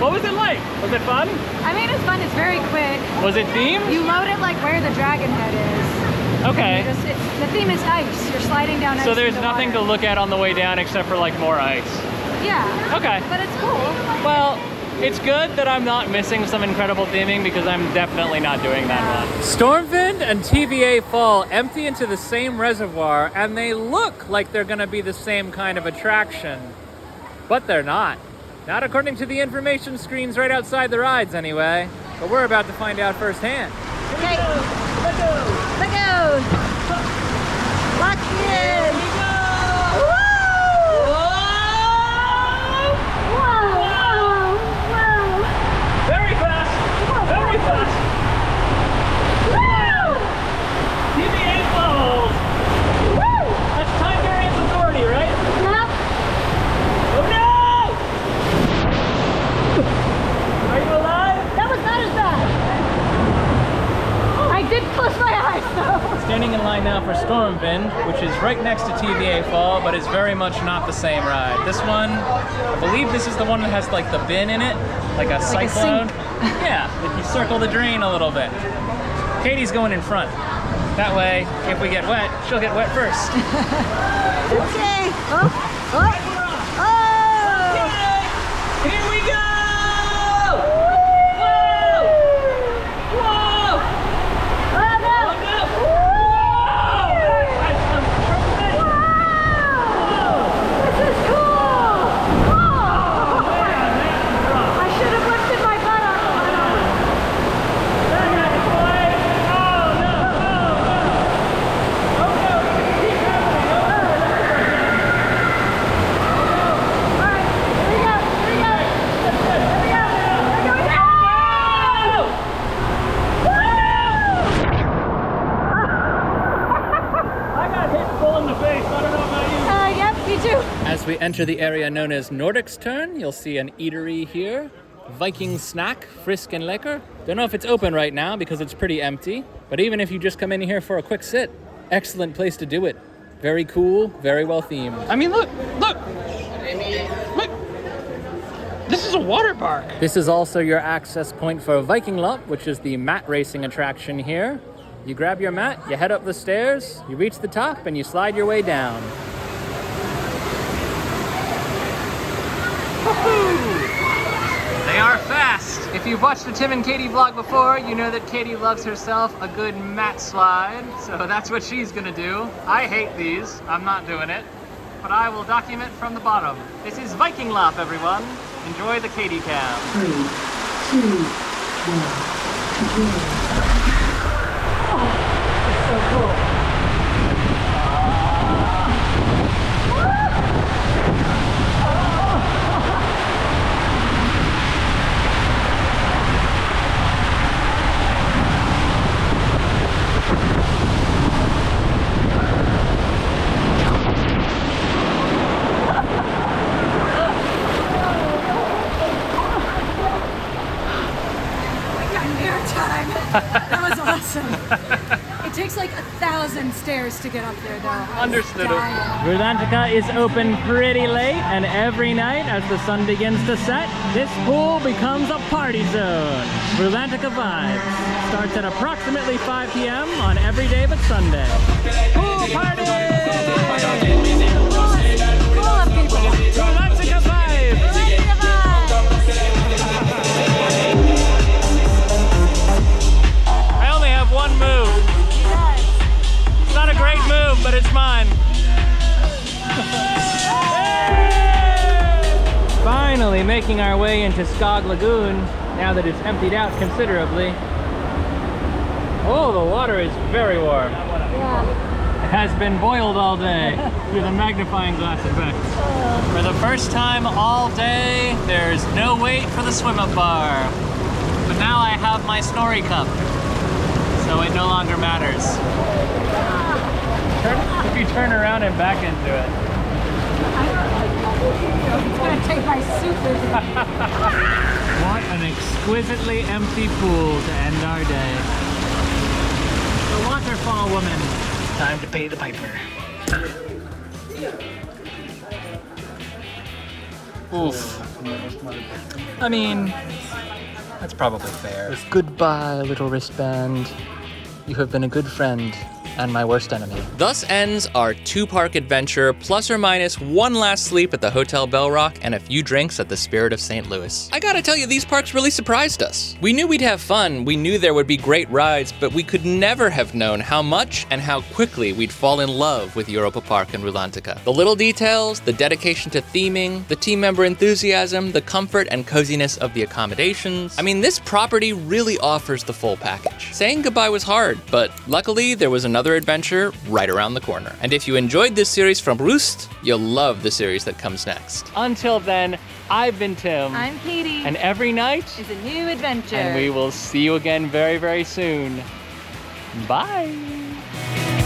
What was it like? Was it fun?
I mean, it's fun. It's very quick.
Was it themed?
You load it like where the dragon head is.
Okay.
The theme is ice. You're sliding down ice.
So there's nothing to look at on the way down except for like more ice.
Yeah.
Okay.
But it's cool.
Well, It's good that I'm not missing some incredible theming because I'm definitely not doing that one.
Stormwind and TVA Fall empty into the same reservoir, and they look like they're gonna be the same kind of attraction, but they're not. Not according to the information screens right outside the rides anyway, but we're about to find out firsthand.
Okay, let go. Lock in.
Very fast! Very fast! Woo! TVA Falls! Woo! That's time variance authority, right?
Yep.
Oh no! Are you alive?
That was not as bad. I did close my eyes though.
Standing in line now for Stormwind, which is right next to TVA Fall, but is very much not the same ride. This one, I believe this is the one that has like the bin in it, like a cyclone. Yeah, if you circle the drain a little bit. Katie's going in front. That way, if we get wet, she'll get wet first.
Okay. Oh.
Okay. Here we go!
As we enter the area known as Nordic's Turn, you'll see an eatery here. Viking Snack, Frisk and Lekker. Don't know if it's open right now because it's pretty empty, but even if you just come in here for a quick sit, excellent place to do it. Very cool, very well themed.
I mean, look! This is a water park.
This is also your access point for Viking Loop, which is the mat racing attraction here. You grab your mat, you head up the stairs, you reach the top, and you slide your way down.
They are fast! If you've watched the Tim and Katie vlog before, you know that Katie loves herself a good mat slide, so that's what she's gonna do. I hate these, I'm not doing it, but I will document from the bottom. This is Viking Lop, everyone. Enjoy the Katie cam.
3, 2, 1, begin.
It's so cool.
That was awesome. It takes like 1,000 stairs to get up there though.
Understood. Rulantica is open pretty late, and every night as the sun begins to set, this pool becomes a party zone. Rulantica Vibes starts at approximately 5 p.m. on every day but Sunday. Pool party!
Full of people.
Rulantica Vibes!
Rulantica Vibes!
One move. It's not a great move, but it's mine. Finally making our way into Skog Lagoon, now that it's emptied out considerably. Oh, the water is very warm.
Yeah.
It has been boiled all day through the magnifying glass effect. For the first time all day, there's no wait for the swim-up bar. But now I have my snorri cup. So it no longer matters. If you turn around and back into it.
It's gonna take my suit with it.
What an exquisitely empty pool to end our day. The waterfall woman. Time to pay the piper. Oof. I mean, that's probably fair.
Goodbye, little wristband. You have been a good friend and my worst enemy.
Thus ends our 2-park adventure, plus or minus one last sleep at the Hotel Bell Rock and a few drinks at the Spirit of St. Louis. I gotta tell you, these parks really surprised us. We knew we'd have fun, we knew there would be great rides, but we could never have known how much and how quickly we'd fall in love with Europa-Park and Rulantica. The little details, the dedication to theming, the team member enthusiasm, the comfort and coziness of the accommodations. I mean, this property really offers the full package. Saying goodbye was hard, but luckily there was another adventure right around the corner. And if you enjoyed this series from Roost, you'll love the series that comes next.
Until then, I've been Tim.
I'm Katie.
And every night
is a new adventure.
And we will see you again very, very soon. Bye.